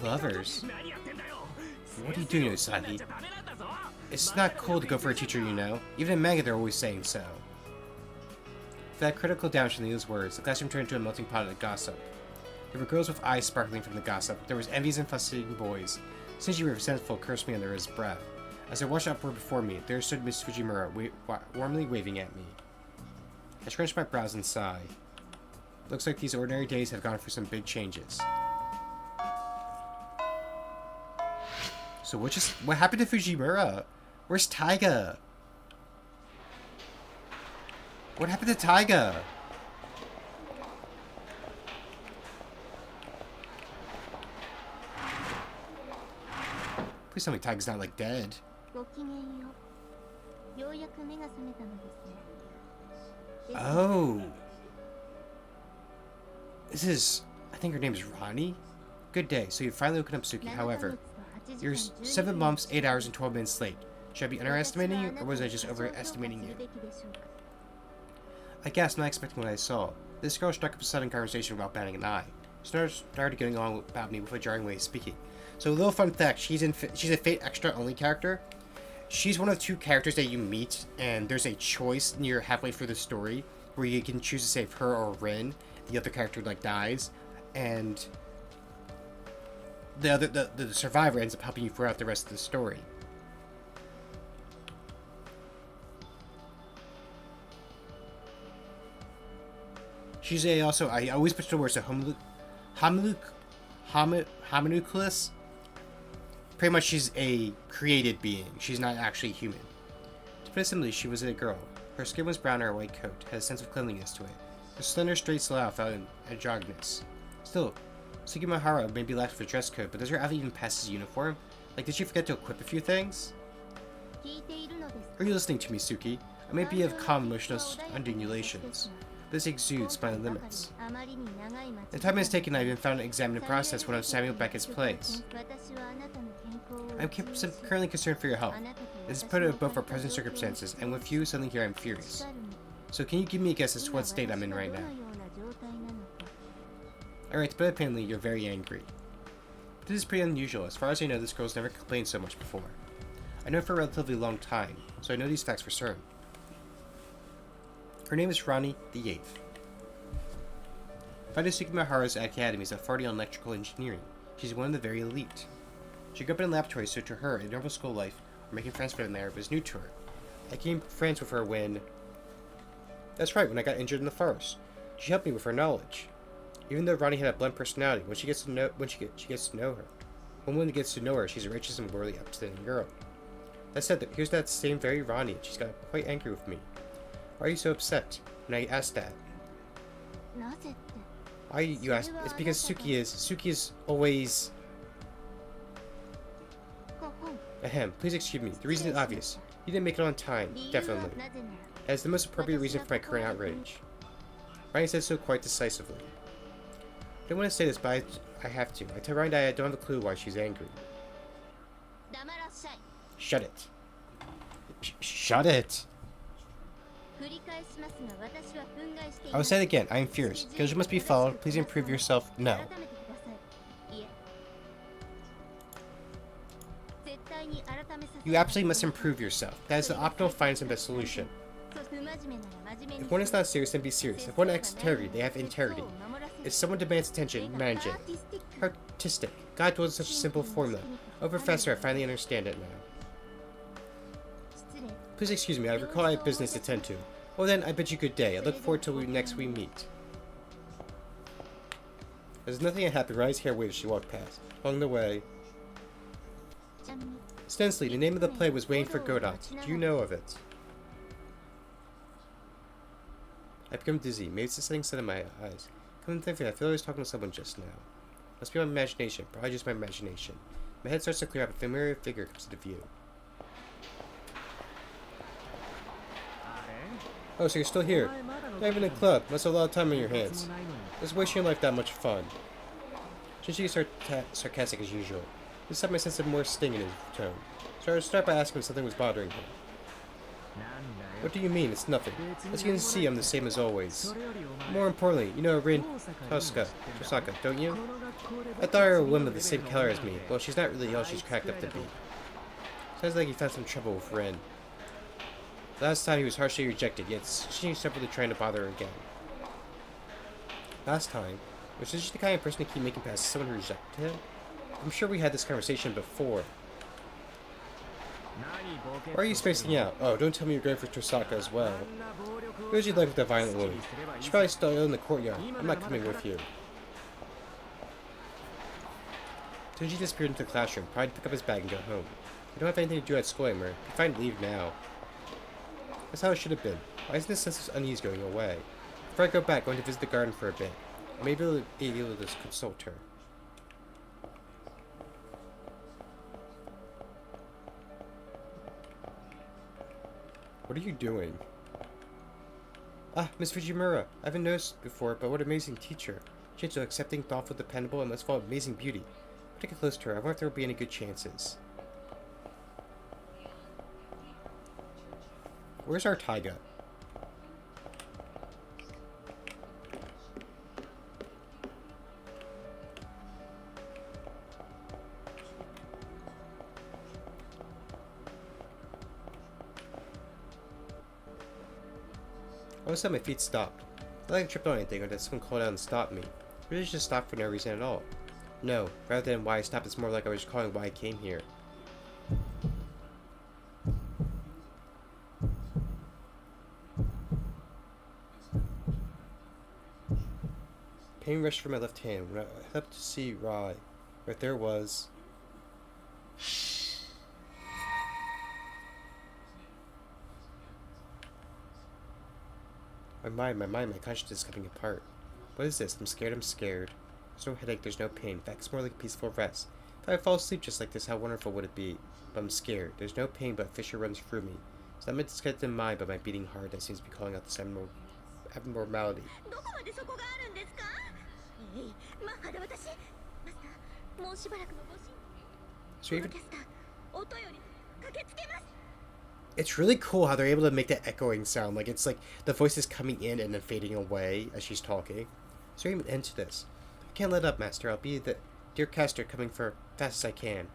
Lovers? What are you doing, Usagi? It's not cool to go for a teacher, you know. Even in manga, they're always saying so. With that critical downshot in those words, the classroom turned into a melting pot of gossip. There were girls with eyes sparkling from the gossip. There was envies and fussing boys. Shinji, resentful, cursed me under his breath. As I watched upward before me, there stood Miss Fujimura, warmly waving at me. I scrunched my brows and sighed. Looks like these ordinary days have gone through some big changes. So what happened to Fujimura? Where's Taiga? What happened to Taiga? Please tell me Taiga's not like dead. Oh. This is... I think her name is Ronnie? Good day. So you finally woken up, Suki. However, you're 7 months, 8 hours, and 12 minutes late. Should I be underestimating you, or was I just overestimating you? I guess not expecting what I saw. This girl struck up a sudden conversation without batting an eye. She started getting on about me with a jarring way of speaking. So a little fun fact, she's a Fate Extra only character. She's one of 2 characters that you meet, and there's a choice near halfway through the story where you can choose to save her or Rin. The other character dies, and the survivor ends up helping you throughout the rest of the story. She's I always put the words a homunculus. Pretty much she's a created being. She's not actually human. To put it simply, she was a girl. Her skin was brown and her white coat had a sense of cleanliness to it. Her slender, straight silhouette felt androgynous. Still, Sugimahara maybe lacked for dress code, but does her outfit even pass as uniform? Like, did she forget to equip a few things? Are you listening to me, Suki? I may be of calm emotional undulations. This exudes my limits. The time it has taken, I've even found an examining process when I'm Samuel Beckett's plays. I'm currently concerned for your health. This is put at both our present circumstances, and with you, suddenly here I'm furious. So can you give me a guess as to what state I'm in right now? Alright, but apparently you're very angry. This is pretty unusual. As far as I know, this girl's never complained so much before. I know her for a relatively long time, so I know these facts for certain. Her name is Ronnie the 8th. Fighter Mahara's academy is authority on electrical engineering. She's one of the very elite. She grew up in a laboratory, so to her, a normal school life, or making friends with her was new to her. I became friends with her when... That's right, when I got injured in the forest. She helped me with her knowledge. Even though Ronnie had a blunt personality, when she gets to know her. When one gets to know her, she's a righteous and morally upstanding girl. That said, here's that same very Ronnie, and she's got quite angry with me. Why are you so upset? And I asked that. Why you ask? It's because Suki is always... Ahem, please excuse me. The reason is obvious. You didn't make it on time, definitely. That is the most appropriate reason for my current outrage. Ronnie said so quite decisively. I don't want to say this, but I have to. I tell Ronnie that I don't have a clue why she's angry. Shut it. Shut it! I will say it again, I am furious. Schedule must be followed. Please improve yourself. No. You absolutely must improve yourself. That is the optimal finance and best solution. If one is not serious, then be serious. If one acts integrity, they have integrity. If someone demands attention, manage it. Artistic. God told us such a simple formula. Oh, Professor, I finally understand it now. Please excuse me, I recall I have business to attend to. Well then, I bid you good day. I look forward till next we meet. There's nothing unhappy. Ronnie's hair waved as she walked past. Along the way... Ostensibly, the name of the play was Waiting for Godot. Do you know of it? I've become dizzy. Maybe it's the setting sun in my eyes. Come to think of it, I feel like I was talking to someone just now. Must be my imagination. Probably just my imagination. My head starts to clear up. A familiar figure comes into view. Oh, so you're still here. Not even in a club. Must have a lot of time on your hands. Let's waste your life that much fun. Shinji is sarcastic as usual. This time I sensed a more sting in his tone. So I start by asking if something was bothering him. What do you mean? It's nothing. As you can see, I'm the same as always. More importantly, you know Rin Tosaka, don't you? I thought her a woman of the same color as me. Well, she's not really all she's cracked up to be. Sounds like he found some trouble with Rin. Last time he was harshly rejected, yet she's separately trying to bother her again. Last time? Was she the kind of person to keep making passes someone who rejected him? I'm sure we had this conversation before. Why are you spacing out? Oh, don't tell me you're going for Tosaka as well. Who would you like with the violent woman? She's probably still in the courtyard. I'm not coming with you. Tunji disappeared into the classroom, probably to pick up his bag and go home. You don't have anything to do at school anymore. Be fine to leave now. That's how it should have been. Why isn't this sense of unease going away? Before I go back, I'm going to visit the garden for a bit. I may be able to consult her. What are you doing? Ah, Miss Fujimura. I haven't noticed before, but what an amazing teacher. She's so accepting, thoughtful, dependable, and most of all, amazing beauty. If I get close to her, I wonder if there will be any good chances. Where's our Taiga? All of a sudden, my feet stopped. Not like I tripped on anything or that someone called out and stopped me. I really just stopped for no reason at all. No, rather than why I stopped, it's more like I was calling why I came here. Pain rushed from my left hand when I looked up to see Rai. Right there was... My conscience is coming apart. What is this? I'm scared. There's no headache, there's no pain. In fact, it's more like a peaceful rest. If I fall asleep just like this, how wonderful would it be? But I'm scared. There's no pain, but a fissure runs through me. It's not my disconnected mind, but my beating heart that seems to be calling out this abnormality. So even... It's really cool how they're able to make that echoing sound. Like, it's like the voice is coming in and then fading away as she's talking. Is there even an end to this? I can't let up, Master. I'll be the dear caster coming for fast as I can.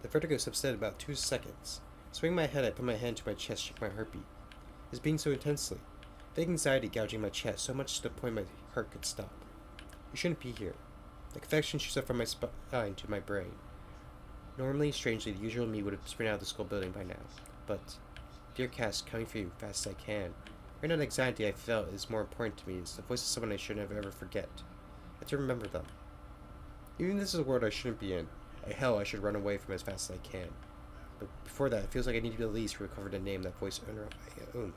The vertigo subsided about 2 seconds. Swinging my head, I put my hand to my chest, check my heartbeat. It's beating so intensely. Vague anxiety gouging my chest, so much to the point my heart could stop. You shouldn't be here. The convection shoots up from my spine to my brain. Normally, strangely, the usual me would have sprinted out of the school building by now. But, dear Cass, coming for you fast as I can. Right now, the anxiety I felt is more important to me. It's the voice of someone I should never ever forget. I have to remember them. Even if this is a world I shouldn't be in, hell, I should run away from as fast as I can. But before that, it feels like I need to at least recover the name that voice owner I own.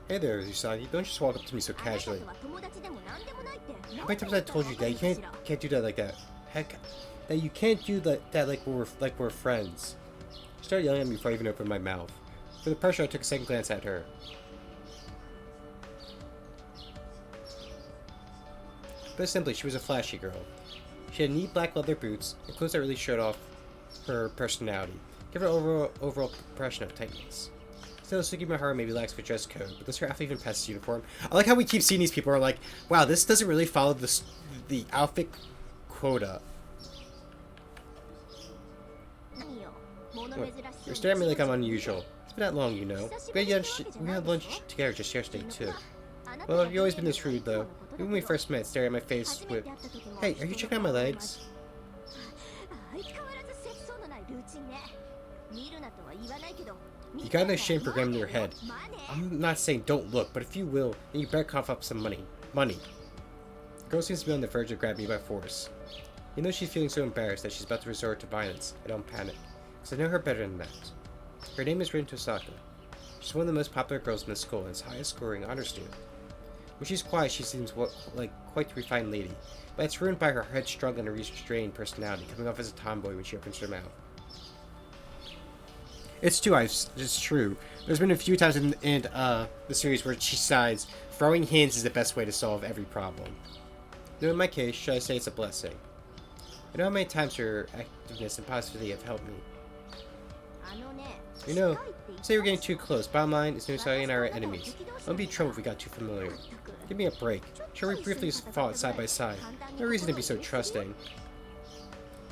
Hey there, Usagi. Don't just walk up to me so casually. How many times have I told you that you can't do that like that? Heck, that you can't do that like we're friends. She started yelling at me before I even opened my mouth. For the pressure, I took a second glance at her. But simply, she was a flashy girl. She had neat black leather boots and clothes that really showed off her personality, give her an overall impression of tightness. Still, Suki Mahara maybe lacks for dress code, but does her outfit even pass his uniform? I like how we keep seeing these people are like, wow, this doesn't really follow the outfit quota. Look, you're staring at me like I'm unusual. It's been that long, you know. We had lunch together just yesterday, too. Well, you've always been this rude, though. Even when we first met, staring at my face with, hey, are you checking out my legs? You got no shame programmed in your head. I'm not saying don't look, but if you will, then you better cough up some money. Money. The girl seems to be on the verge of grabbing me by force. You know she's feeling so embarrassed that she's about to resort to violence. I don't panic, because I know her better than that. Her name is Rin Tosaka. She's one of the most popular girls in the school and is highest scoring honor student. When she's quiet, she seems like quite the refined lady, but it's ruined by her headstrong and restrained personality, coming off as a tomboy when she opens her mouth. It's true. There's been a few times in the series where she decides throwing hints is the best way to solve every problem. Though in my case, should I say it's a blessing. I know how many times her activeness and positivity have helped me. You know, say we're getting too close. Bottom line is Nusagi and I are enemies. I wouldn't be in trouble if we got too familiar. Give me a break. Sure, we briefly fought side by side. No reason to be so trusting.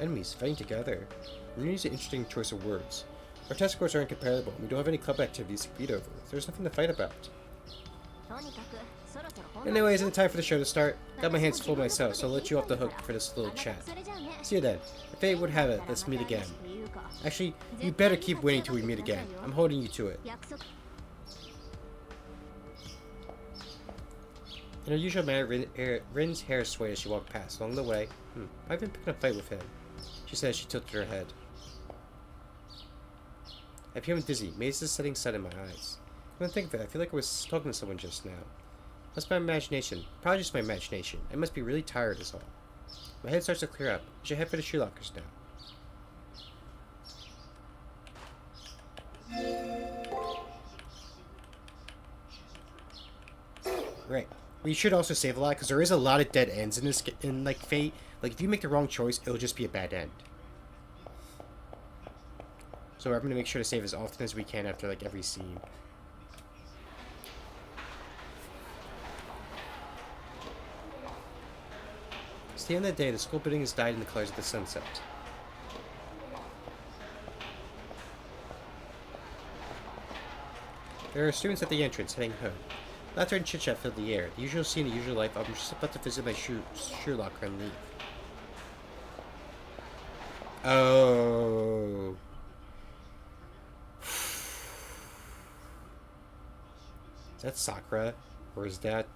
Enemies fighting together. Renews an interesting choice of words. Our test scores are incomparable, and we don't have any club activities to compete over. There's nothing to fight about. Anyways, isn't it time for the show to start? Got my hands full myself, so I'll let you off the hook for this little chat. See you then. If fate would have it, let's meet again. Actually, you better keep winning till we meet again. I'm holding you to it. In her usual manner, Rin's hair swayed as she walked past. Along the way, I've been picking a fight with him, she said as she tilted her head. I became dizzy, mazed the setting sun in my eyes. When I think of it, I feel like I was talking to someone just now. That's my imagination. Probably just my imagination. I must be really tired is all. My head starts to clear up. I should head for the shoe lockers now. Right. We should also save a lot, because there is a lot of dead ends in this, like, Fate. Like, if you make the wrong choice, it'll just be a bad end. So I'm going to make sure to save as often as we can after, like, every scene. It's the end of the day. The school building has died in the colors of the sunset. There are students at the entrance heading home. Laughter and chit-chat filled the air. The usual scene of usual life. I'm just about to visit my shoe locker and leave. Oh. Is that Sakura? Or is that,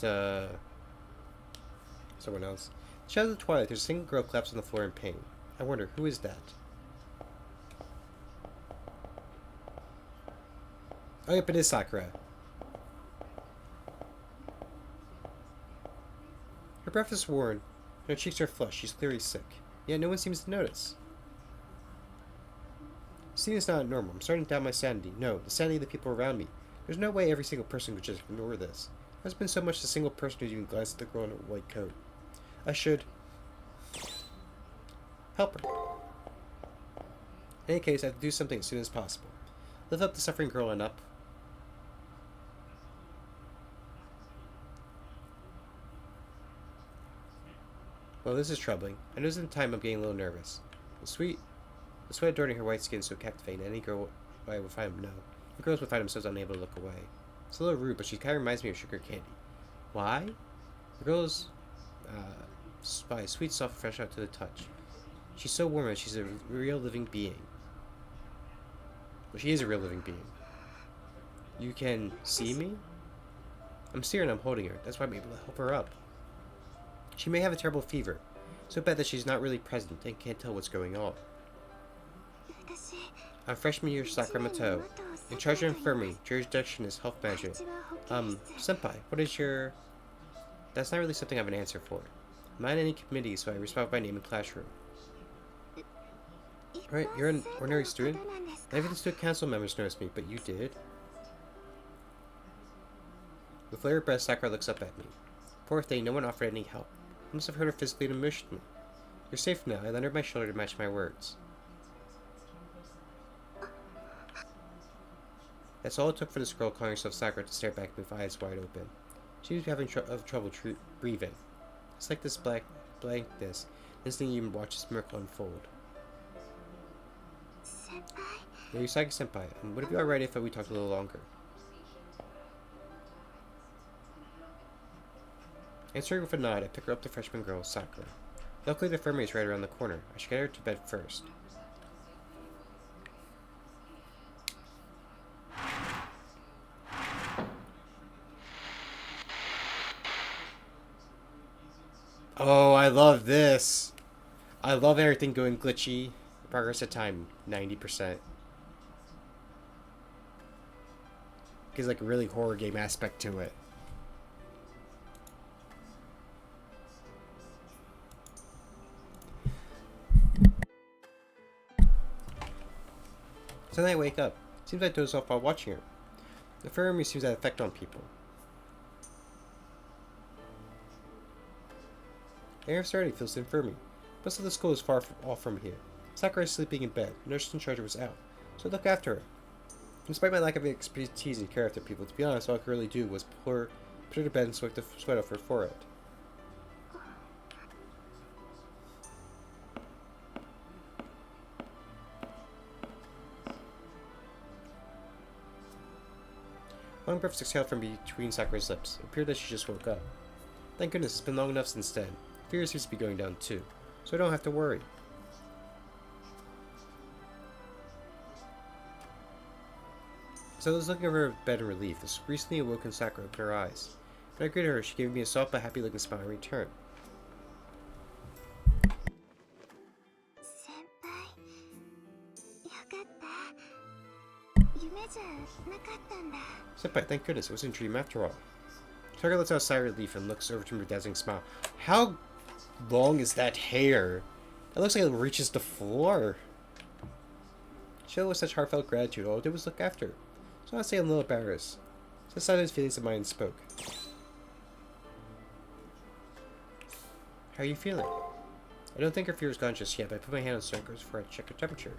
someone else? Shadow of the twilight, there's a single girl collapsed on the floor in pain. I wonder, who is that? Oh, yep, it is Sakura. Her breath is worn, and her cheeks are flushed. She's clearly sick. Yet no one seems to notice. Seeing is not normal. I'm starting to doubt my sanity. No, the sanity of the people around me. There's no way every single person could just ignore this. There's been so much a single person who's even glanced at the girl in her white coat. I should help her. In any case, I have to do something as soon as possible. Lift up the suffering girl and up. Well, this is troubling. I notice in time I'm getting a little nervous. The sweat adorning her white skin is so captivating. Any girl I would find no. The girls would find themselves unable to look away. It's a little rude, but she kind of reminds me of sugar candy. Why? The girl's spy, sweet, soft, fresh out to the touch. She's so warm and she's a real living being. Well, she is a real living being. You can see me? I'm seeing her and I'm holding her. That's why I'm able to help her up. She may have a terrible fever, so bad that she's not really present and can't tell what's going on. I'm freshman year Sacramento, in charge of infirmary, jurisdiction is health management. Senpai, what is your... That's not really something I have an answer for. I'm not in any committee, so I respond by name in classroom. Alright, you're an ordinary student? Not even the student council members noticed me, but you did. With flared breath, Sakura looks up at me. Poor thing, no one offered any help. I must have hurt her physically and emotionally. You're safe now. I lent her my shoulder to match my words. That's all it took for this girl calling herself Sakura to stare back at me with eyes wide open. She was having trouble breathing. It's like this blankness. Instant you even watch this miracle unfold. Yeah, Usagi Senpai, and would it be alright if we talked a little longer? Answering with a nod, I pick her up to freshman girl, Sakura. Luckily, the infirmary is right around the corner. I should get her to bed first. Oh, I love this. I love everything going glitchy. Progress at time, 90%. Gives like a really horror game aspect to it. So then I wake up. Seems I doze off while watching her. The infirmary seems to have effect on people. Air of serenity fills the infirmary. Most of the school is far off from here. Sakura is sleeping in bed. The nurse in charge was out, so I look after her. Despite my lack of expertise in care after people, to be honest, all I could really do was put her to bed and swipe the sweat off her forehead. Long breaths exhaled from between Sakura's lips. It appeared that she just woke up. Thank goodness, it's been long enough since then. Fear seems to be going down too, so I don't have to worry. So I was looking over her bed in relief. This recently awoken Sakura opened her eyes. When I greeted her, she gave me a soft but happy looking smile in return. Senpai, thank goodness, it wasn't a dream after all. Sakura lets out a sigh of relief and looks over to me with a dazzling smile. How long is that hair? It looks like it reaches the floor. She showed with such heartfelt gratitude, all I did was look after her. So I'd say I'm a little embarrassed. So decided his feelings of mine and spoke. How are you feeling? I don't think her fear is gone just yet, but I put my hand on Sakura's forehead to check her temperature.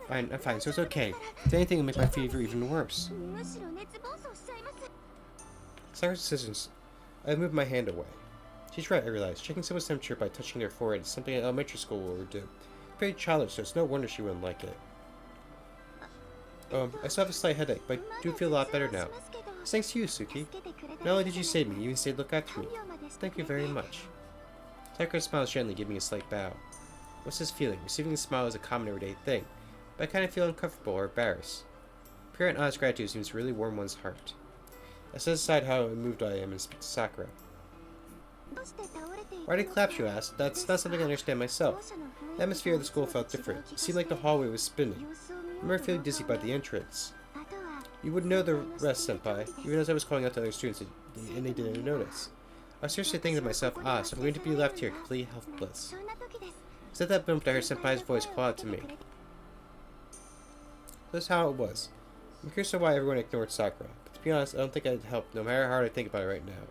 I'm fine, so it's okay. If anything, will make my fever even worse. Sakura's assistance. I moved my hand away. She's right, I realized. Checking someone's temperature by touching their forehead is something an elementary school would do. Very childish, so it's no wonder she wouldn't like it. I still have a slight headache, but I do feel a lot better now. Thanks to you, Suki. Not only did you save me, you even stayed to look after me. Thank you very much. Sakura smiles gently, giving me a slight bow. What's this feeling? Receiving a smile is a common everyday thing, but I kind of feel uncomfortable or embarrassed. Pure and honest gratitude seems to really warm one's heart. I set aside how moved I am and speak to Sakura. Why did it collapse, you asked? That's not something I understand myself. The atmosphere of the school felt different. It seemed like the hallway was spinning. I remember feeling dizzy by the entrance. You wouldn't know the rest, senpai, even as I was calling out to other students and they didn't notice. I was seriously thinking to myself, so I'm going to be left here completely helpless. It's at that moment I heard senpai's voice call out to me. That's how it was. I'm curious to why everyone ignored Sakura, but to be honest, I don't think I'd help, no matter how hard I think about it right now.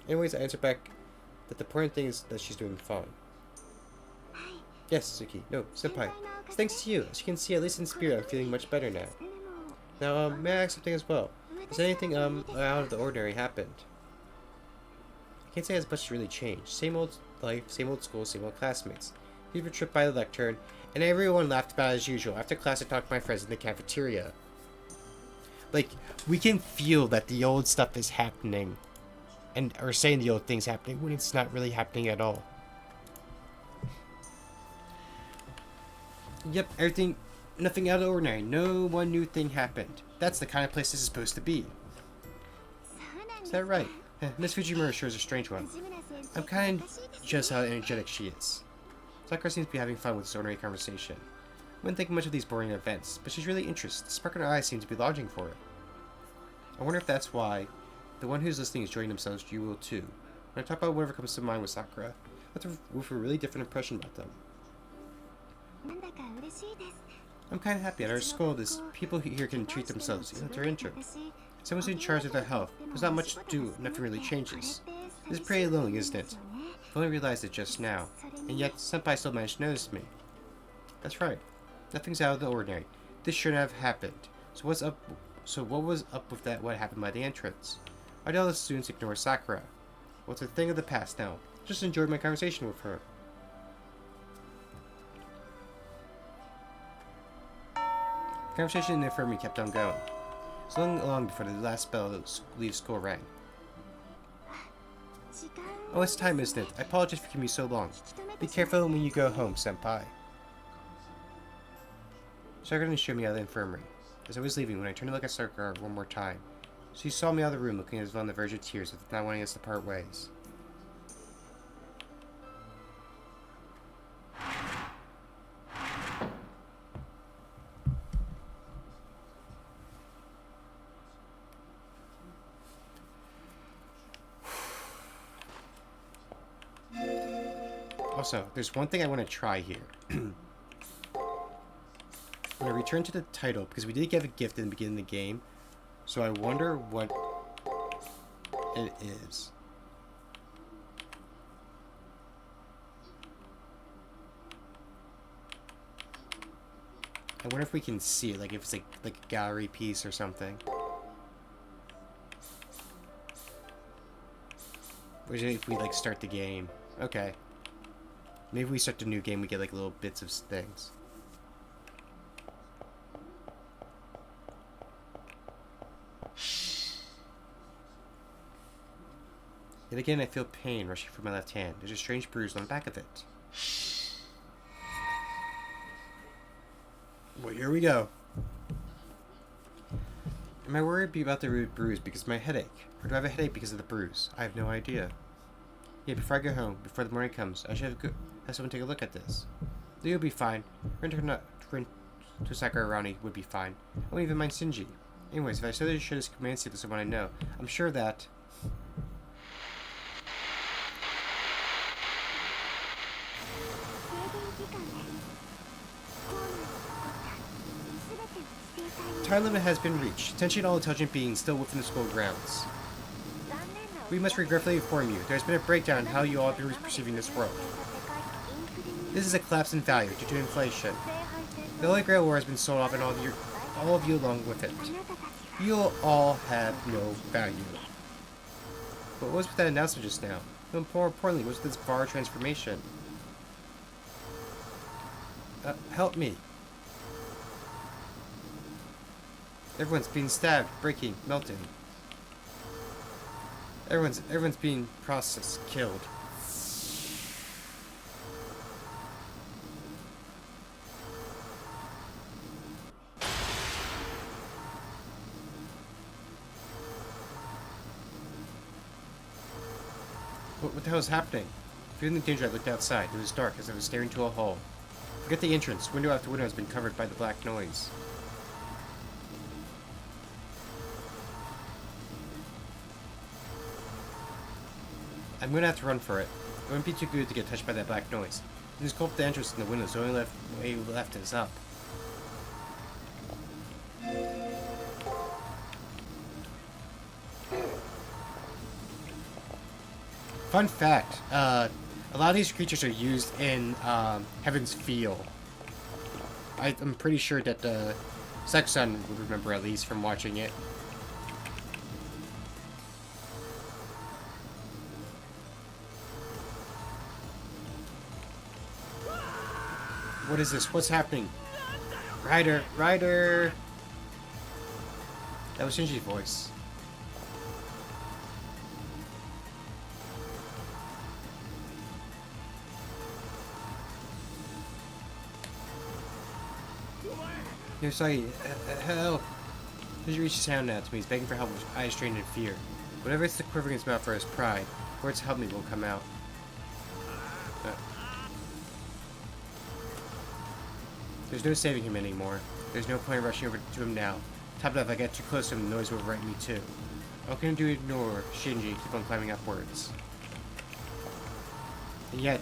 Anyways, I answered back that the important thing is that she's doing fine. Yes, Suki. No, senpai. It's thanks to you. As you can see, at least in spirit, I'm feeling much better now. Now, may I ask something as well? Has anything, out of the ordinary happened? I can't say as much really changed. Same old life, same old school, same old classmates. We were tripped by the lectern, and everyone laughed about it as usual. After class, I talked to my friends in the cafeteria. Like, we can feel that the old stuff is happening. Or saying the old thing's happening when it's not really happening at all. Yep, everything, nothing out of the ordinary. No one new thing happened. That's the kind of place this is supposed to be. Is that right? Miss Fujimura sure is a strange one. I'm kind of just how energetic she is. Sakura seems to be having fun with this ordinary conversation. I wouldn't think much of these boring events, but she's really interested. The spark in her eyes seems to be lodging for it. I wonder if that's why the one who's listening is enjoying themselves. You will too. When I talk about whatever comes to mind with Sakura, I have with a really different impression about them. I'm kind of happy at our school. People here can treat themselves, even if they're injured. Someone's in charge of their health. There's not much to do. Nothing really changes. This is pretty lonely, isn't it? I've only realized it just now, and yet senpai still managed to notice me. That's right. Nothing's out of the ordinary. This shouldn't have happened. So what's up? So what was up with that? What happened by the entrance? Why did all the students ignore Sakura? What's a thing of the past now? Just enjoyed my conversation with her. The conversation in the infirmary kept on going. It was long before the last bell of leave school rang. Oh, it's time, isn't it? I apologize for keeping you so long. Be careful when you go home, senpai. Sakura didn't show me out of the infirmary. As I was leaving, when I turned to look at Sakura one more time, she saw me out of the room looking as though on the verge of tears, as if not wanting us to part ways. Also, there's one thing I want to try here. I'm going to return to the title, because we did get a gift in the beginning of the game. So I wonder what it is. I wonder if we can see it, like if it's like a gallery piece or something. Or if we like start the game. Okay. Maybe we start the new game, we get like little bits of things. Yet again, I feel pain rushing from my left hand. There's a strange bruise on the back of it. Well, here we go. Am I worried about the bruise because of my headache? Or do I have a headache because of the bruise? I have no idea. Yeah, before I go home, before the morning comes, I should have someone take a look at this. You'll be fine. Rin to Sakura Rani would be fine. I won't even mind Shinji. Anyways, if I show this command to someone I know, I'm sure that... Time limit has been reached. Attention all intelligent beings still within the school grounds. We must regretfully inform you, there has been a breakdown in how you all have been perceiving this world. This is a collapse in value due to inflation. The Holy Grail War has been sold off and all of you along with it. You all have no value. But what was with that announcement just now? No, more importantly, what was this bar transformation? Help me. Everyone's being stabbed, breaking, melting. Everyone's being processed, killed. What the hell is happening? Feeling the danger, I looked outside. It was dark, as if I was staring into a hole. Forget the entrance. Window after window has been covered by the black noise. I'm gonna have to run for it. It wouldn't be too good to get touched by that black noise. And just go up the entrance in the windows. The only way left is up. Fun fact, a lot of these creatures are used in Heaven's Feel. I'm pretty sure that Sexton would remember, at least from watching it. What is this? What's happening? Ryder! Ryder! That was Shinji's voice. No, sorry. Help! Shinji reached his hand out to me. He's begging for help with eyes strained in fear. Whatever it's the quivering in his mouth for his pride, words help me will come out. There's no saving him anymore. There's no point in rushing over to him now. Top it off, if I get too close to him, the noise will right me too. What can I do to ignore Shinji keep on climbing upwards? And yet,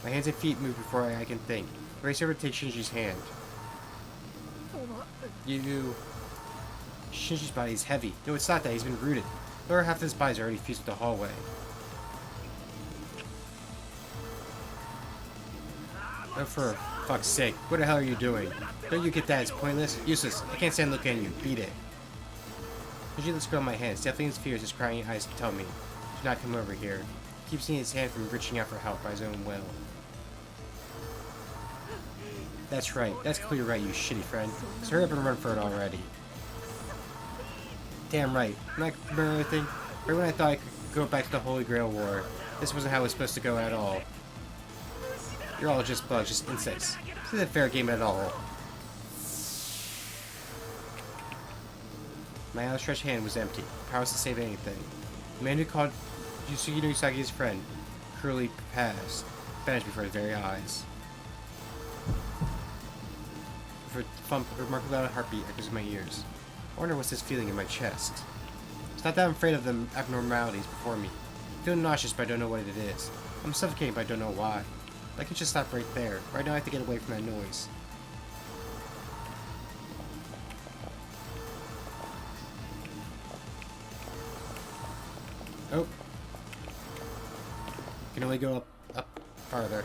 my hands and feet move before I can think. I race over to take Shinji's hand. Shinji's body is heavy. No, it's not that. He's been rooted. Lower half of his body is already fused with the hallway. Oh, for fuck's sake. What the hell are you doing? Don't you get that? It's pointless? Useless. I can't stand looking at you. Beat it. Shinji lets go of my hand. Stifling his fears, his crying eyes tell me, do not come over here. He keeps seeing his hand from reaching out for help by his own will. That's right. That's clearly right, you shitty friend. So hurry up and run for it already. Damn right. I'm not remember anything. Right when I thought I could go back to the Holy Grail War, this wasn't how it was supposed to go at all. You're all just bugs, just insects. This isn't a fair game at all. My outstretched hand was empty, powerless to save anything. The man who called Yusuke no Usagi his friend cruelly vanished before his very eyes. With a thump, a remarkably loud heartbeat echoes in my ears. I wonder what's this feeling in my chest. It's not that I'm afraid of the abnormalities before me. I feel nauseous, but I don't know what it is. I'm suffocating, but I don't know why. I could just stop right there. Right now I have to get away from that noise. Oh. Can only go up farther.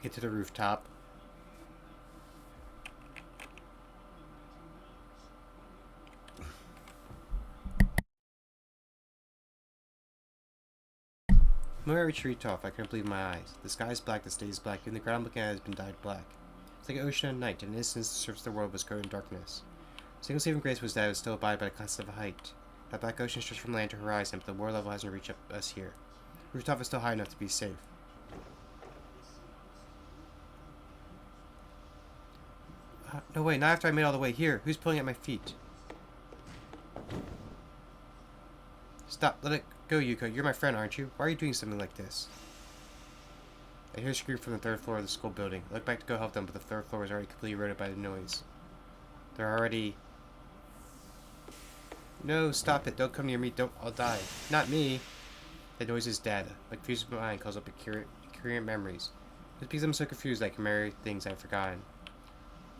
Get to the rooftop. When I retreat off, I couldn't believe my eyes. The sky is black, the state is black, and the ground I'm looking at has been dyed black. It's like an ocean at night, and in an instant the surface of the world was covered in darkness. Single saving grace was that it was still abided by a constant height. That black ocean stretched from land to horizon, but the water level hasn't reached us here. The rooftop is still high enough to be safe. No way, not after I made all the way here. Who's pulling at my feet? Stop, let it go, Yuko. You're my friend, aren't you? Why are you doing something like this? I hear a scream from the third floor of the school building. I look back to go help them, but the third floor is already completely eroded by the noise. They're already... No, stop it. Don't come near me. I'll die. Not me. The noise is data. My confused mind calls up coherent memories. It's because I'm so confused I can remember things I've forgotten.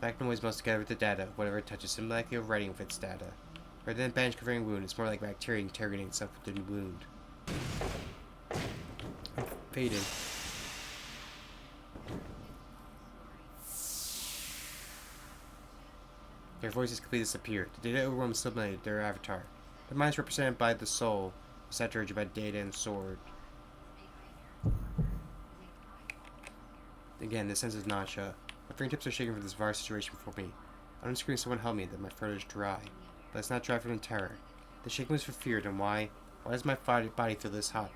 Black noise melts together with the data. Whatever it touches, similarly overwriting with its data. Rather than a bandage covering a wound, it's more like bacteria interrogating itself within the wound. I'm faded. Their voices completely disappeared. The data overwhelmed sublimated their avatar. Their minds represented by the soul, saturated by data and sword. Again, this sense of nausea. My fingertips are shaking from this bizarre situation before me. I'm screaming, someone help me, that my throat is dry. But it's not dry from terror. The shaking was for fear, and why? Why does my body feel this hot?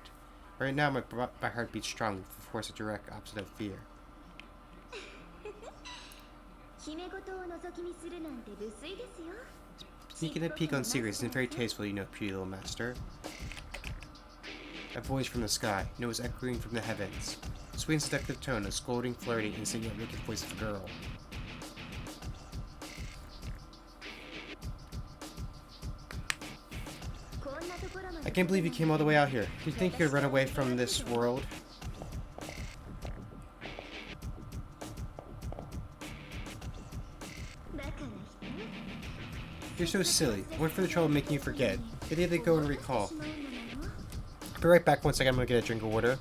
Right now, my heart beats strongly with the force of direct opposite of fear. Sneaking a peek on secrets isn't very tasteful, you know, pretty little master. A voice from the sky, it was echoing from the heavens. A sweet and seductive tone, a scolding, flirty, and singing a wicked voice of a girl. I can't believe you came all the way out here. Do you think you could run away from this world? You're so silly. I went for the trouble of making you forget. Good day to go and recall. Be right back. 1 second, I'm gonna get a drink of water.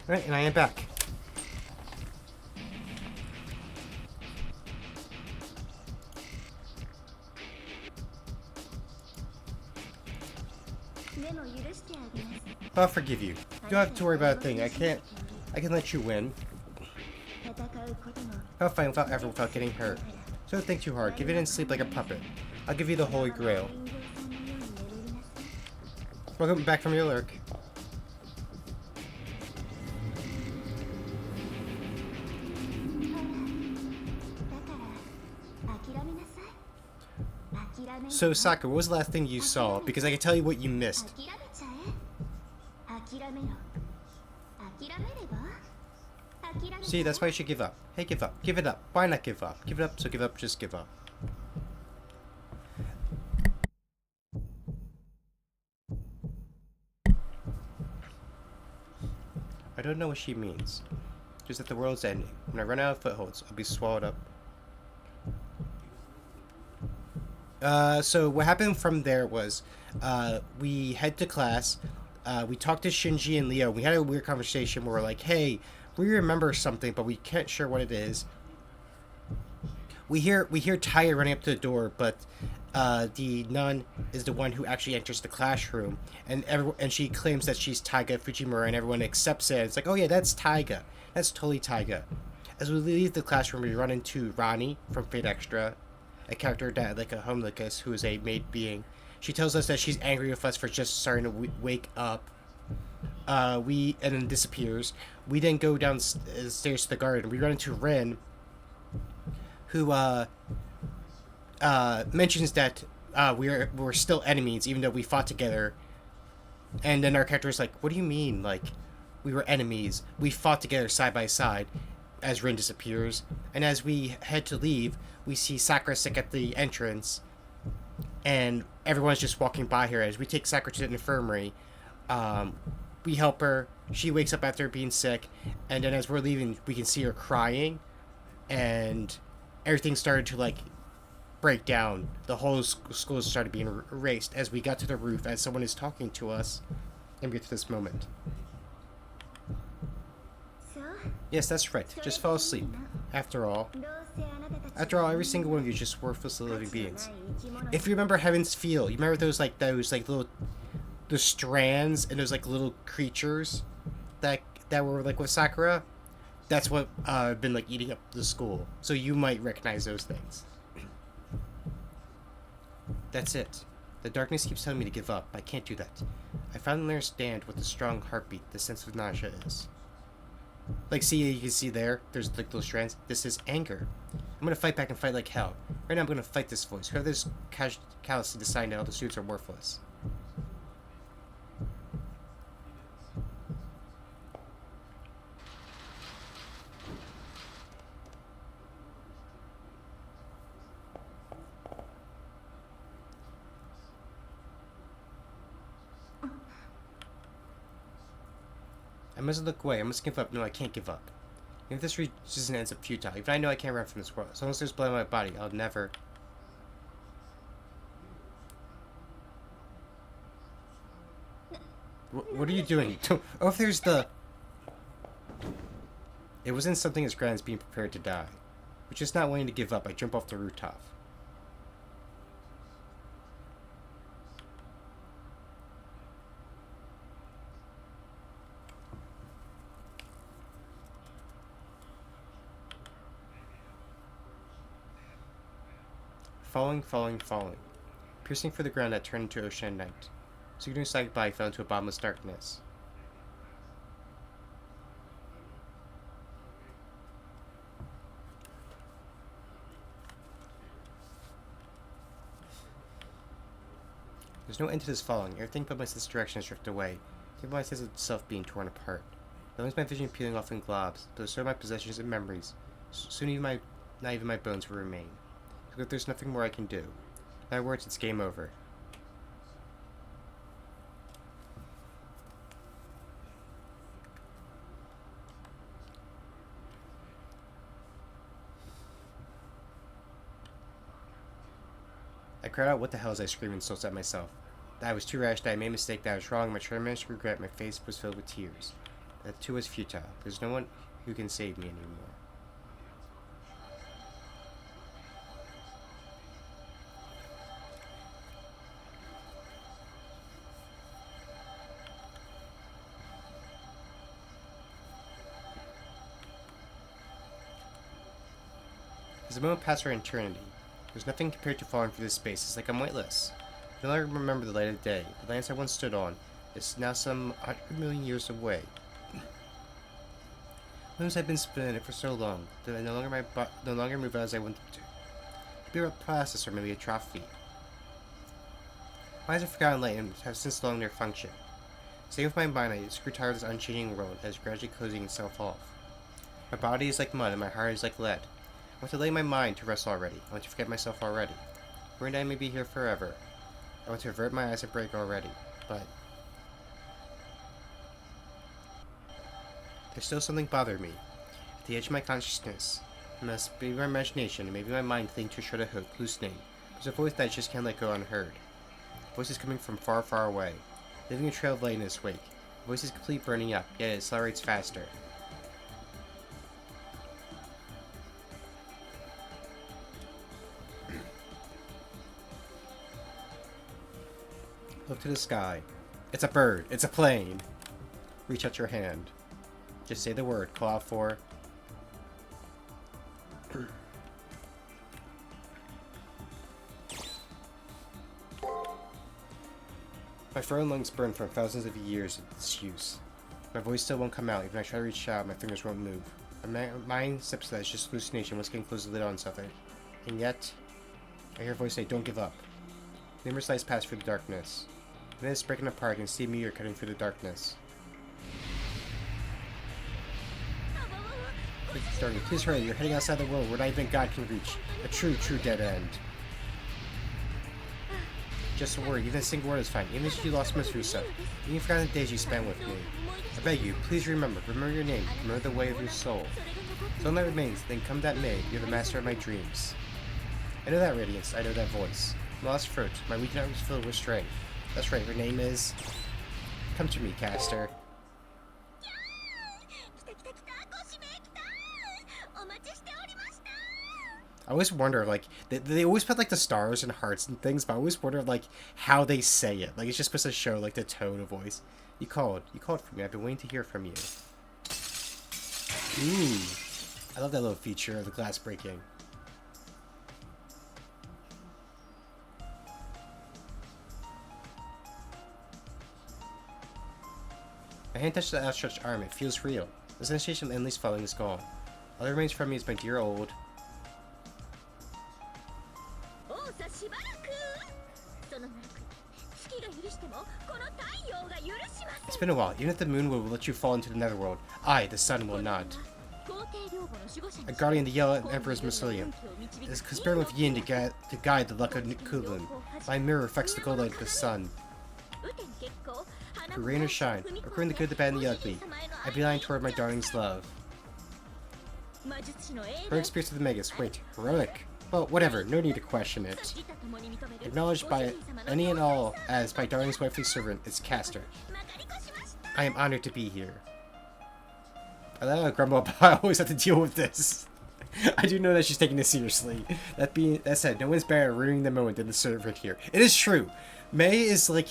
Alright, and I am back. I'll forgive you. You don't have to worry about a thing. I can let you win. I'll fight without getting hurt. So don't think too hard. Give it and sleep like a puppet. I'll give you the Holy Grail. Welcome back from your lurk. So, Sakura, what was the last thing you saw? Because I can tell you what you missed. See, that's why you should give up. Hey, give up. Give it up. Why not give up? Give it up, so give up, just give up. I don't know what she means. Just that the world's ending. When I run out of footholds, I'll be swallowed up. So what happened from there was, we head to class, we talked to Shinji and Leo. We had a weird conversation where we're like, hey, we remember something, but we can't sure what it is. We hear Taya running up to the door, but the nun is the one who actually enters the classroom, and she claims that she's Taiga Fujimura, and everyone accepts it. It's like, oh yeah, that's Taiga. That's totally Taiga. As we leave the classroom, we run into Rani from Fate Extra, a character that, like a homeless who is a made being. She tells us that she's angry with us for just starting to wake up. And then disappears. We then go downstairs to the garden. We run into Rin, who mentions that we're still enemies, even though we fought together. And then our character is like, "What do you mean? Like, we were enemies? We fought together side by side." As Rin disappears, and as we head to leave, we see Sakura sick at the entrance, and everyone's just walking by her. As we take Sakura to the infirmary, we help her. She wakes up after being sick, and then as we're leaving, we can see her crying. and everything started to like break down. The whole school started being erased as we got to the roof as someone is talking to us, and we get to this moment. そう Yes, that's right. Just fall asleep. After all, every single one of you is just worthless living beings. If you remember Heaven's Feel, you remember those little the strands and those like little creatures that were like with Sakura? That's what been like eating up the school. So you might recognize those things. That's it. The darkness keeps telling me to give up. I can't do that. I finally understand what the strong heartbeat, the sense of nausea is. Like, see, you can see there's like those strands. This is anger. I'm gonna fight back and fight like hell. Right now I'm gonna fight this voice. Whoever's callously deciding that all the suits are worthless. I mustn't look away. I must give up. No, I can't give up. Even if this reaches and ends up futile, even I know I can't run from this world. As long as there's blood in my body, I'll never... What are you doing? Oh, if there's the... It wasn't something as grand as being prepared to die. But just not wanting to give up, I jump off the rooftop. Falling, falling, falling. Piercing through the ground, I turned into ocean at night. Signaling say goodbye, fell into a bottomless darkness. There's no end to this falling. Everything but my sense of direction has drifted away. Think about my sense of itself being torn apart. Not only is my vision peeling off in globs, but so are my possessions and memories. Soon not even my bones will remain. So if there's nothing more I can do. In other words, it's game over. I cried out, what the hell, as I screamed and insults at myself. That I was too rash, that I made a mistake, that I was wrong, my tremendous regret, my face was filled with tears. That too was futile. There's no one who can save me anymore. As the moment passed for eternity, there's nothing compared to falling through this space. It's like I'm weightless. I no longer remember the light of day. The lands I once stood on is now some 100 million years away. Limbs have been spinning it for so long that I no longer move as I wanted to. It could be a process or maybe a trophy. My eyes have forgotten light and have since lost their function. Same with my mind, I screw tired of this unchanging world that is gradually closing itself off. My body is like mud and my heart is like lead. I want to lay my mind to rest already. I want to forget myself already. Where I may be here forever. I want to avert my eyes and break already, but... There's still something bothering me. At the edge of my consciousness. It must be my imagination, and maybe my mind clinging to a shred of hope, hallucinating. There's a voice that I just can't let go unheard. The voice is coming from far, far away, leaving a trail of light in its wake. The voice is complete burning up, yet it accelerates faster. Look to the sky. It's a bird. It's a plane. Reach out your hand. Just say the word. Call out for... My throat and lungs burn from thousands of years of disuse. My voice still won't come out. Even if I try to reach out, my fingers won't move. My mind accepts that it's just hallucination once getting close to the lid on something. And yet, I hear a voice say, don't give up. Numerous lights pass through the darkness. Then it's breaking apart, and see a meteor cutting through the darkness. Please hurry, you're heading outside the world where not even God can reach. A true dead end. Just a word, even a single word is fine. Even if you lost most of yourself. Even if you forgot the days you spent with me. I beg you, please remember your name. Remember the way of your soul. So all that remains, then come that may, you're the master of my dreams. I know that radiance, I know that voice. Lost fruit, my weak arms filled with strength. That's right, her name is... Come to me, caster. I always wonder, like, they always put, like, the stars and hearts and things, but I always wonder, like, how they say it. Like, it's just supposed to show, like, the tone of voice. You called for me, I've been waiting to hear from you. Ooh. I love that little feature of the glass breaking. My hand touched the outstretched arm, it feels real. The sensation of endless falling is gone. All that remains from me is my dear old... It's been a while. Even if the moon will let you fall into the netherworld, I, the sun, will not. A guardian of the Yellow Emperor's Mausoleum is conspiring with Yin to guide the luck of Kulin. My mirror reflects the gold light of the sun. Through rain or shine, according to the good, the bad, and the ugly, I beeline toward my darling's love. Heroic spirits of the Magus. Wait, heroic? Well, whatever, no need to question it. Acknowledged by any and all as my darling's wifely servant, its caster. I am honored to be here. I don't know, grumble, but I always have to deal with this. I do know that she's taking this seriously. That said, no one's better at ruining the moment than the servant here. It is true. May is like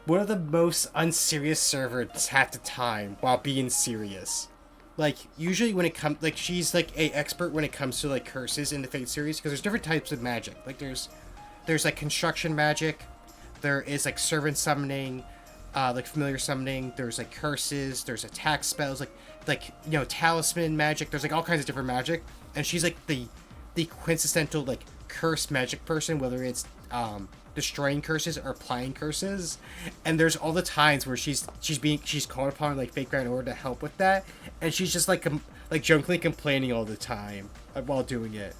one of the most unserious servants half the time while being serious. Like, usually when it comes, like, she's, like, a expert when it comes to, like, curses in the Fate series, because there's different types of magic. Like, there's, like, construction magic, there is, like, servant summoning, like, familiar summoning, there's, like, curses, there's attack spells, like, you know, talisman magic, there's, like, all kinds of different magic, and she's, like, the quintessential, like, curse magic person, whether it's, destroying curses or applying curses, and there's all the times where she's called upon like Fate Grand Order to help with that, and she's just like jokingly complaining all the time while doing it.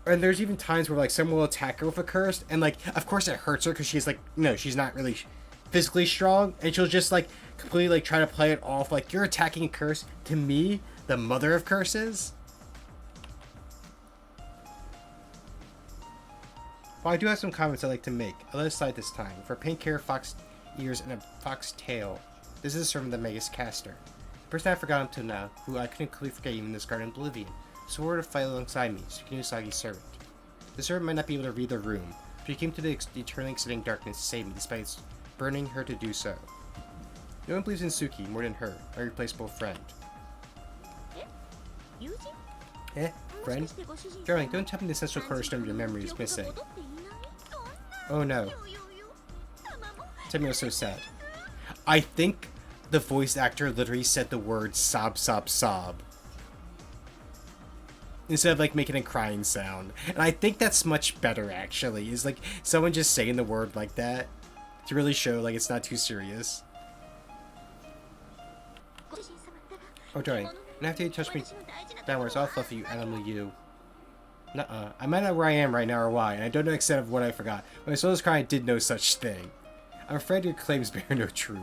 And there's even times where like someone will attack her with a curse, and like of course it hurts her because she's like she's not really physically strong, and she'll just like completely like try to play it off like you're attacking a curse to me, the mother of curses. Well, I do have some comments I'd like to make. I'll let it slide this time. For pink hair, fox ears, and a fox tail, this is a servant of the Magus Caster. The person I forgot until now, who I couldn't completely forget even in this Garden of Oblivion, swore to fight alongside me, Tsukino Usagi's servant. The servant might not be able to read the room, but he came to the eternally extending darkness to save me, despite burning her to do so. No one believes in Suki more than her, my irreplaceable friend. Friend? Darling, don't tell me the essential cornerstone of your memory is missing. Oh no. Tell me so sad. I think the voice actor literally said the word sob, sob, sob. Instead of like making a crying sound. And I think that's much better actually. Is like someone just saying the word like that to really show like it's not too serious. Oh darling, and after you touch me downwards, I'll fluff you, animal you. Nuh-uh. I might not know where I am right now or why, and I don't know the extent of what I forgot. When I saw this cry, I did no such thing. I'm afraid your claims bear no truth.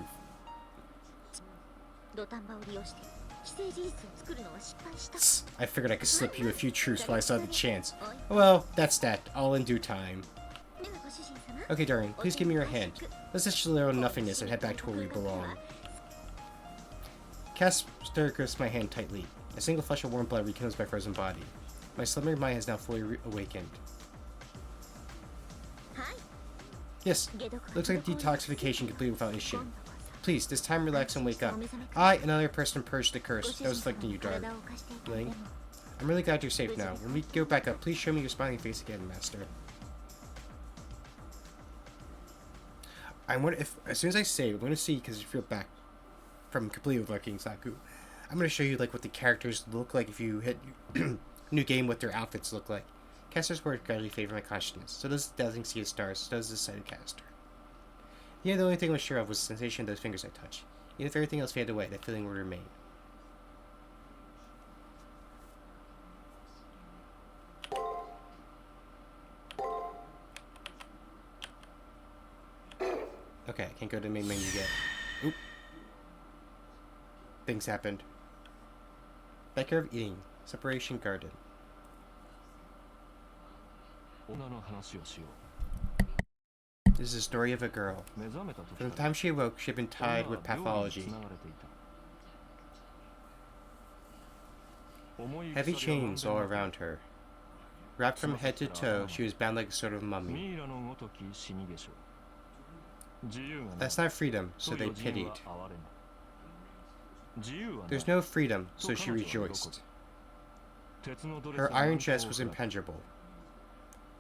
I figured I could slip you a few truths while I saw the chance. Well, that's that. All in due time. Okay, darling, please give me your hand. Let's just chill out nothingness and head back to where we belong. Caster grips my hand tightly. A single flush of warm blood rekindles my frozen body. My slumber mind has now fully awakened. Yes, looks like detoxification complete without issue. Please, this time relax and wake up. I, another person, purged the curse that was afflicting you, darling. Ling, I'm really glad you're safe now. When we go back up, please show me your smiling face again, Master. I wonder if, as soon as I save, I'm going to see, because if you're back from completely overlooking Saku, I'm going to show you like what the characters look like if you hit new game, what their outfits look like. Caster's words gradually favor my consciousness. So does the dazzling sea of stars, so does the sighted caster. Yeah, the only thing I was sure of was the sensation of those fingers I touched. Even if everything else faded away, that feeling would remain. Okay, I can't go to the main menu yet. Oop. Things happened. Backyard of eating. Separation garden. This is a story of a girl. From the time she awoke, she had been tied with pathology. Heavy chains all around her. Wrapped from head to toe, she was bound like a sort of mummy. That's not freedom, so they pitied. There's no freedom, so she rejoiced. Her iron chest was impenetrable.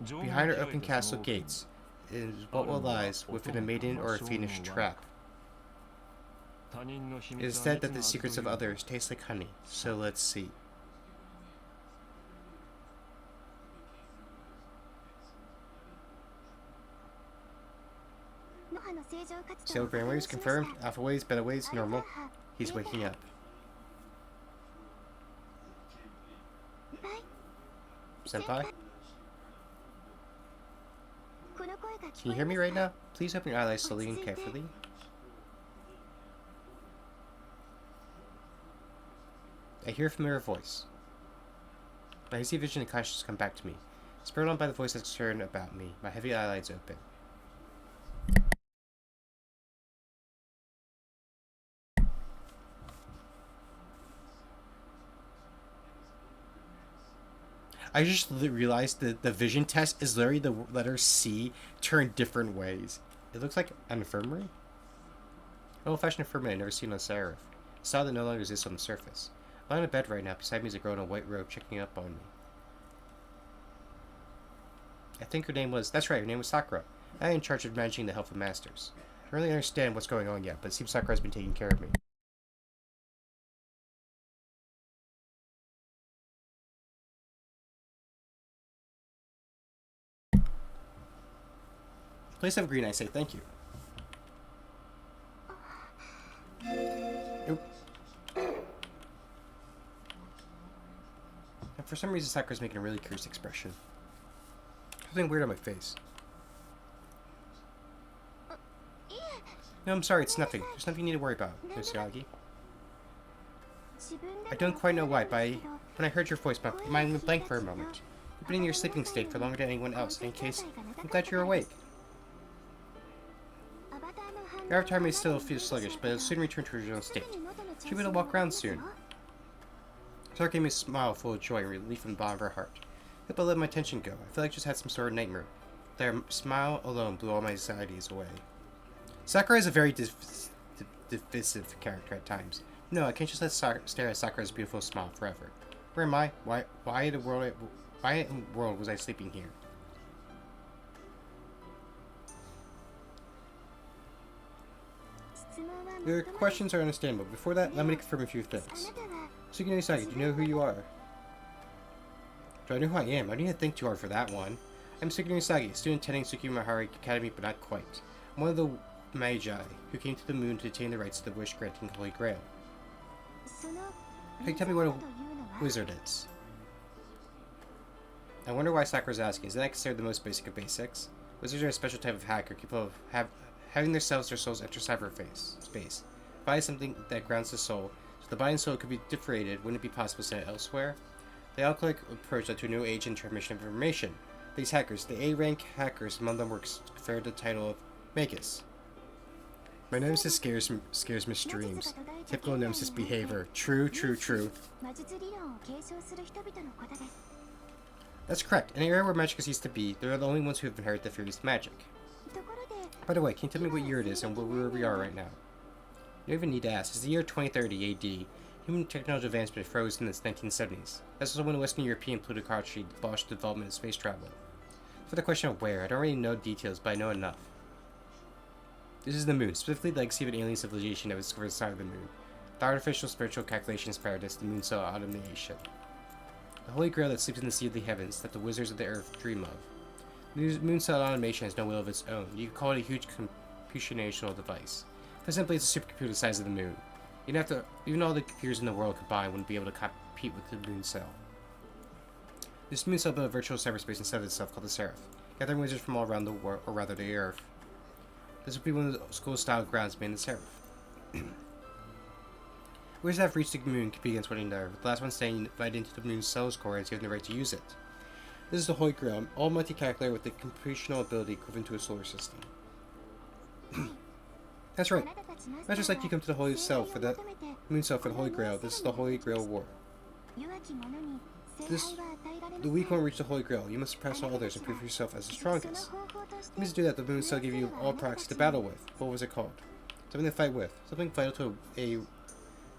Behind her open castle gates is what will lies within a maiden or a fiendish trap. It is said that the secrets of others taste like honey, so let's see. Cell brainwaves confirmed. Alpha waves, beta waves, normal. He's waking up. Senpai? Can you hear me right now? Please open your eyelids slowly and carefully. I hear a familiar voice. My hazy vision and consciousness come back to me. Spurred on by the voice that's concerned about me, my heavy eyelids open. I just realized that the vision test is literally the letter C turned different ways. It looks like an infirmary? An old-fashioned infirmary I've never seen on Seraph. A style that no longer exists on the surface. I'm lying in bed right now. Beside me is a girl in a white robe checking up on me. I think her name was... That's right, her name was Sakura. I am in charge of managing the health of masters. I don't really understand what's going on yet, but it seems Sakura has been taking care of me. Please have green, I say thank you. Oop. And for some reason, Sakura's making a really curious expression. Something weird on my face. No, I'm sorry, it's nothing. There's nothing you need to worry about, Miss Yagi. I don't quite know why, but when I heard your voice, my mind went blank for a moment. You've been in your sleeping state for longer than anyone else, and in case, I'm glad you're awake. Your avatar may still feel sluggish, but it'll soon return to her original state. She'll be able to walk around soon. Sarah gave me a smile full of joy and relief from the bottom of her heart. I hope I let my tension go. I feel like I just had some sort of nightmare. Their smile alone blew all my anxieties away. Sakura is a very divisive character at times. No, I can't just let stare at Sakura's beautiful smile forever. Where am I? Why in the world was I sleeping here? Your questions are understandable. Before that, let me confirm a few things. Sugino Usagi, do you know who you are? Do I know who I am? I don't need to think too hard for that one. I'm Sugino Usagi, student attending Tsukimahara Academy, but not quite. I'm one of the Magi who came to the moon to attain the rights to the wish-granting Holy Grail. Can you tell me what a wizard is? I wonder why Sakura's asking. Isn't that considered the most basic of basics? Wizards are a special type of hacker capable of having their souls enter cyberspace. Body something that grounds the soul, so the body and soul could be differentiated. Wouldn't it be possible to send it elsewhere? The alcoholic approach led to a new age in transmission of information. These hackers, the A-rank hackers, among them were conferred the title of Magus. My nemesis scares Miss Dreams. Typical nemesis behavior. True. That's correct. In an era where magic used to be, they're the only ones who have inherited the fears of magic. By the way, can you tell me what year it is and where we are right now? You don't even need to ask. It's the year 2030 AD. Human technology advancement froze in the 1970s. That's also when Western European plutocracy abolished the development of space travel. For the question of where, I don't really know details, but I know enough. This is the moon, specifically the legacy of an alien civilization that was discovered inside of the moon. The artificial spiritual calculations paradox, the moon cell automation. The holy grail that sleeps in the sea of the heavens that the wizards of the earth dream of. The moon cell automation has no will of its own. You could call it a huge computational device. But simply, it's a supercomputer the size of the moon. Even all the computers in the world combined wouldn't be able to compete with the moon cell. This moon cell built a virtual cyberspace inside of itself called the Seraph, gathering wizards from all around the world, or rather the earth. This will be one of the school-style grounds made in the Seraph. Winners that have reached the moon compete against one another, with the last one staying invited into the moon's cell core is given the right to use it. This is the Holy Grail, all multi-calculator with the computational ability equivalent to a solar system. That's right. Not just like you come to the Holy Cell for the Moon Cell for the Holy Grail, this is the Holy Grail War. The weak won't reach the Holy Grail. You must suppress all others and prove yourself as the strongest. You must do that, the Moon Cell give you all proxies to battle with. What was it called? Something to fight with. Something vital to a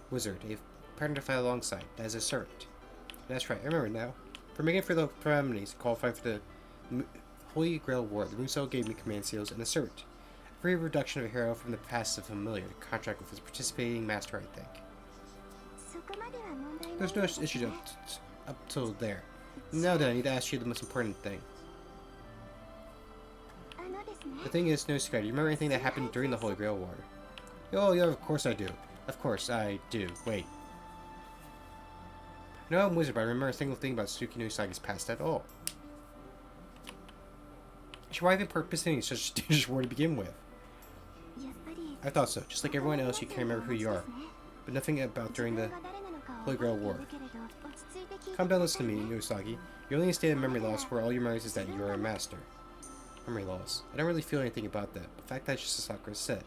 wizard, a partner to fight alongside, as a servant. That's right, I remember now. For making it for the preliminaries, qualifying for the Holy Grail War, the Moon Cell gave me command seals and a servant. A free reduction of a hero from the past of familiar to contract with his participating master, I think. There's no issue up till there. Now then, I need to ask you the most important thing. The thing is, no Sky, do you remember anything that happened during the Holy Grail War? Oh, yeah, of course I do. Of course I do. Wait. No, I'm a wizard, but I remember a single thing about Tsuki no Usagi's past at all. Why even participating in such a dangerous war to begin with? I thought so. Just like everyone else, you can't remember who you are. But nothing about during the Holy Grail War. Calm down, listen to me, Usagi. You're only in a state of memory loss where all your memories is that you are a master. Memory loss. I don't really feel anything about that. The fact that's just as Sakura said.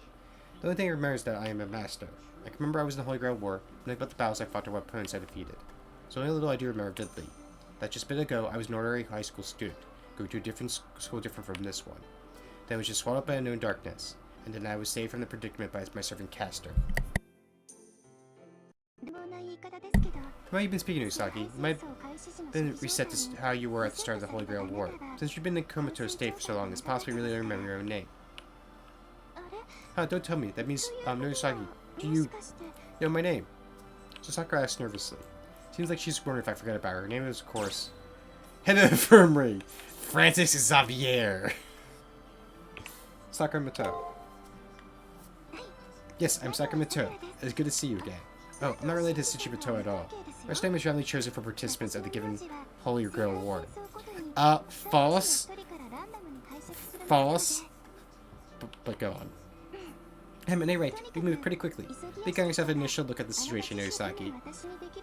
The only thing I remember is that I am a master. I can remember I was in the Holy Grail War, and about the battles I fought or what opponents I defeated. So only little I do remember vividly. That just a bit ago, I was an ordinary high school student, going to a different school different from this one. Then I was just swallowed up by unknown darkness, and then I was saved from the predicament by my servant Castor. From how you've been speaking, Usagi, you might have been reset to how you were at the start of the Holy Grail War. Since you've been in a comatose state for so long, it's possible you really don't remember your own name. Huh, don't tell me. That means, no, Usagi, do you know my name? So Sakura asked nervously. Seems like she's wondering if I forgot about her. Her name is, of course, Head of the Infirmary, Francis Xavier. Sakura Mato. Yes, I'm Sakura Mato. It's good to see you again. Oh, I'm not related to Tsuchi Mato at all. My name is randomly chosen for participants of the given Holy Grail War. False? False? But go on. At any rate, you move pretty quickly. Be giving yourself an initial look at the situation, Norisaki.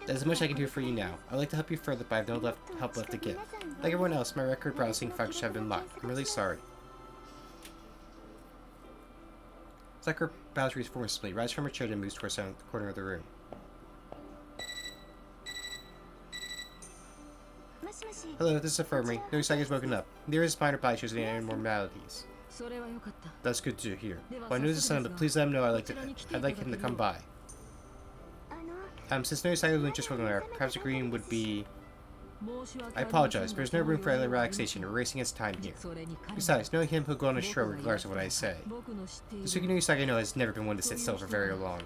There's much I can do for you now. I'd like to help you further, but I have no help left to give. Like everyone else, my record browsing functions have been locked. I'm really sorry. Sakura bows responsibly, rises from her chair and moves towards the corner of the room. Hello, this is Infirmary. Norisaki has woken up. Near his spine or body shows any abnormalities. That's good to hear. Well, I knew this son, but please let him know I'd like him to come by. Since Norisaki was just woken up, perhaps agreeing would be... I apologize, but there's no room for any relaxation. We're racing against time here. Besides, knowing him, he'll go on a show regardless of what I say. The Tsuki no Usagi I know has never been one to sit still for very long.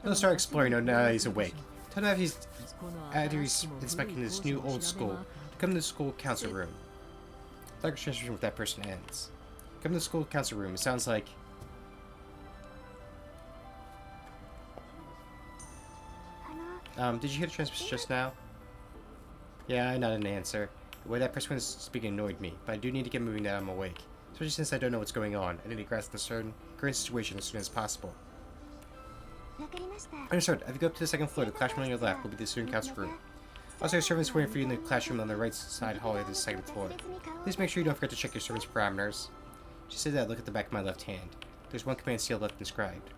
He'll start exploring now that he's awake. Tell him that he's inspecting this new old school. Come to the school council room. Like a with that person ends. Come to the school council room. It sounds like... did you hear the transmission just now? Yeah, I not an answer. The way that person was speaking annoyed me, but I do need to get moving now I'm awake. Especially since I don't know what's going on. I need to grasp the current situation as soon as possible. Understood. If you go up to the second floor, the classroom on your left will be the student council room. Also, your servants waiting for you in the classroom on the right side hallway of the second floor. Please make sure you don't forget to check your servants' parameters. Just say that, look at the back of my left hand. There's one command seal left inscribed.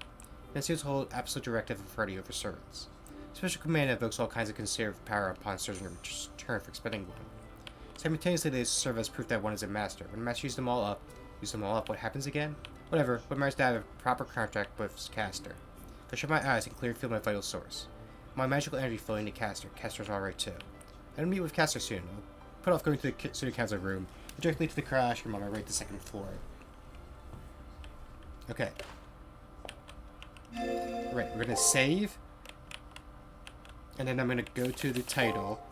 Command seals hold absolute directive authority over servants. Special command invokes all kinds of conservative power upon servants' return for expending one. Simultaneously, they serve as proof that one is a master. When a master uses them all up, what happens again? Whatever, what matters is that I have a proper contract with Castor. If I shut my eyes, I can clearly feel my vital source. My magical energy flowing to Castor. Castor's alright too. I'm gonna meet with Castor soon. I'll put off going to the student council room and directly to the crash room on my right, the second floor. Okay. Alright, we're gonna save. And then I'm gonna go to the title.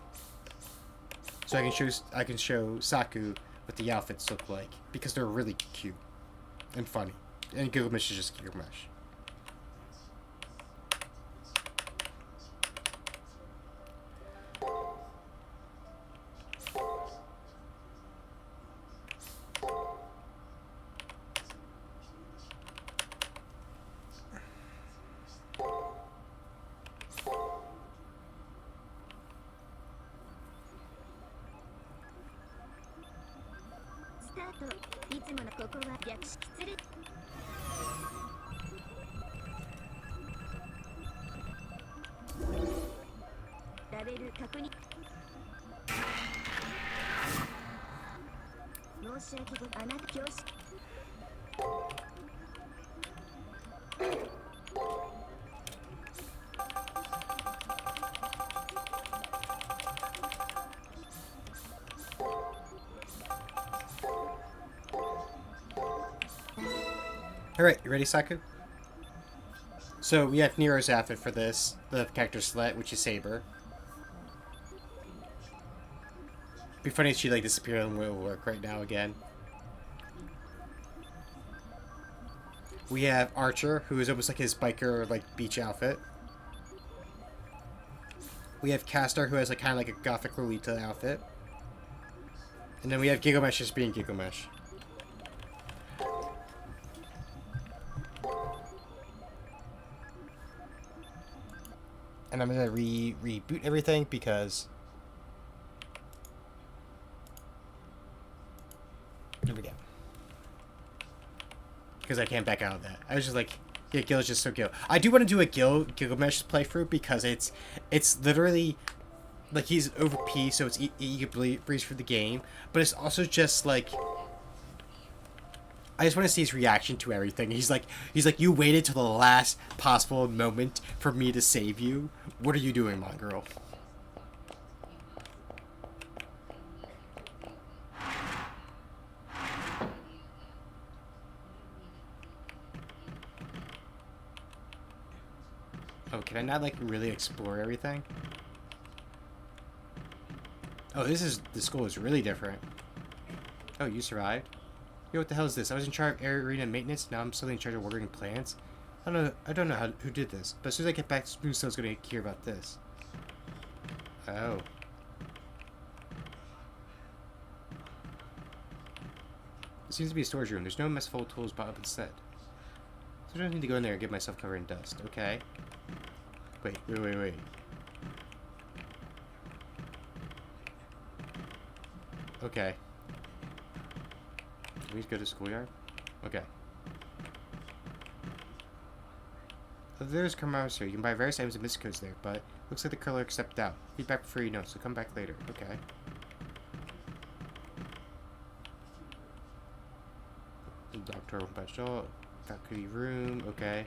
So I can show Saku what the outfits look like. Because they're really cute. And funny. And Gilgamesh is just Gilgamesh. といつものここは逆失礼ラベル確認申し訳ごあなた教師Alright, you ready, Saku? So, we have Nero's outfit for this. The character select, which is Saber. Be funny if she, like, disappeared and will work right now again. We have Archer, who is almost like his biker, like, beach outfit. We have Castor, who has, like, kind of like a gothic Lolita outfit. And then we have Gigamesh just being Gigamesh. And I'm gonna reboot everything because here we go. Because I can't back out of that. I was just like, yeah, Gil is just so Gil. I do want to do a Gilgamesh playthrough because it's literally like he's OP, so it's you can breeze through the game, but it's also just like I just want to see his reaction to everything. He's like, you waited till the last possible moment for me to save you. What are you doing, my girl? Oh, can I not like really explore everything? Oh, the school is really different. Oh, you survived? Yo, what the hell is this? I was in charge of arena maintenance, now I'm suddenly in charge of watering plants? I don't know who did this, but as soon as I get back, Spoonstone's gonna hear about this. Oh. It seems to be a storage room. There's no mess full of tools brought up instead. So I don't need to go in there and get myself covered in dust. Okay. Wait. Okay. Can we go to schoolyard? Okay. So there's commissary. You can buy various items and mystery codes there, but looks like the clerk stepped out. Be back before you know, so come back later. Okay. The doctor special. Faculty room. Okay.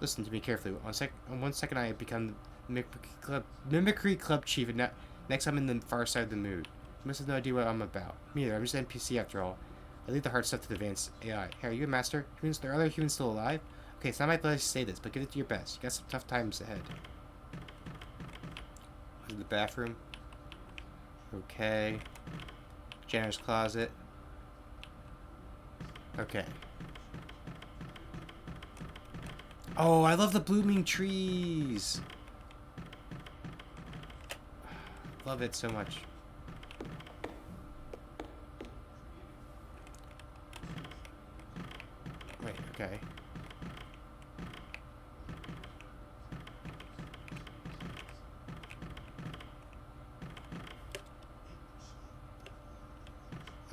Listen to me carefully. On one second, I have become the Mimicry Club chief, and next I'm in the far side of the mood. You must have no idea what I'm about. Me either. I'm just an NPC after all. I leave the hard stuff to the advanced AI. Hey, are you a master? Humans, there are other humans still alive? Okay, it's not my place to say this, but give it to your best. You got some tough times ahead. The bathroom. Okay. Janitor's closet. Okay. Oh, I love the blooming trees. Love it so much. Wait, okay.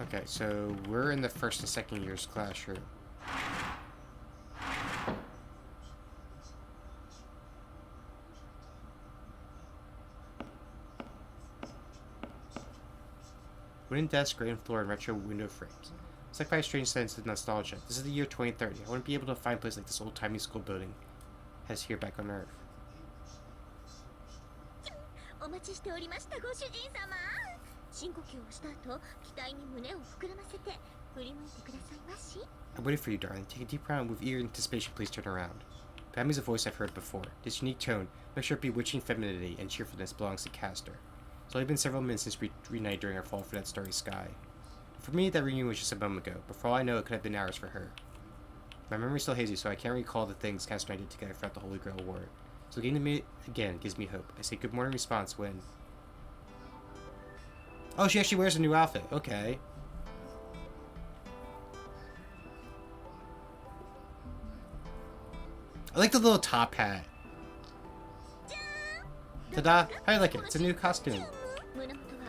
Okay, so we're in the first and second year's classroom. Wooden desk, granite floor, and retro window frames. It's like by a strange sense of nostalgia. This is the year 2030. I wouldn't be able to find a place like this old-timey school building has here back on Earth. お待ちしておりましたご主人様深呼吸をした後期待に胸を膨らませて振り向いてくださいまし I waited for you, darling. Take a deep breath and with eager anticipation, please turn around. Behind me is a voice I've heard before. This unique tone, mixture of bewitching femininity and cheerfulness belongs to Castor. It's only been several minutes since we reunited during our fall for that starry sky. For me, that reunion was just a moment ago, but for all I know, it could have been hours for her. My memory's still hazy, so I can't recall the things Castor and I did together throughout the Holy Grail War. So getting to meet again gives me hope. I say good morning response when... Oh, she actually wears a new outfit. Okay. I like the little top hat. Ta-da! How do you like it? It's a new costume.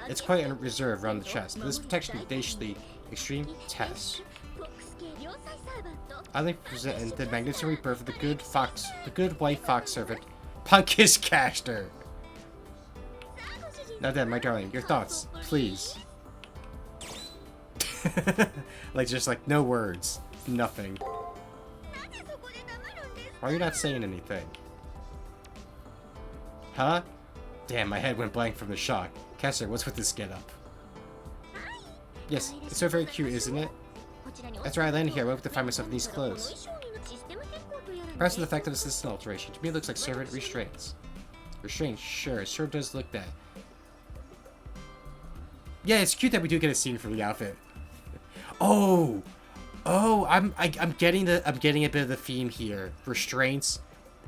It's quite reserved around the chest, but this protection is daishly extreme tests. I like present the magnificent rebirth of the good white fox servant, Punkish Caster. Now then, my darling, your thoughts, please. Like, just like, no words. Nothing. Why are you not saying anything? Huh? Damn, my head went blank from the shock. Caster, what's with this get-up? Yes, it's so very cute, isn't it? After I landed here, I woke to find myself in these clothes. Perhaps the effect of the system alteration. To me, it looks like servant restraints. Restraints, sure. It sure does look that. Yeah, it's cute that we do get a scene for the outfit. Oh, I'm getting a bit of the theme here. Restraints.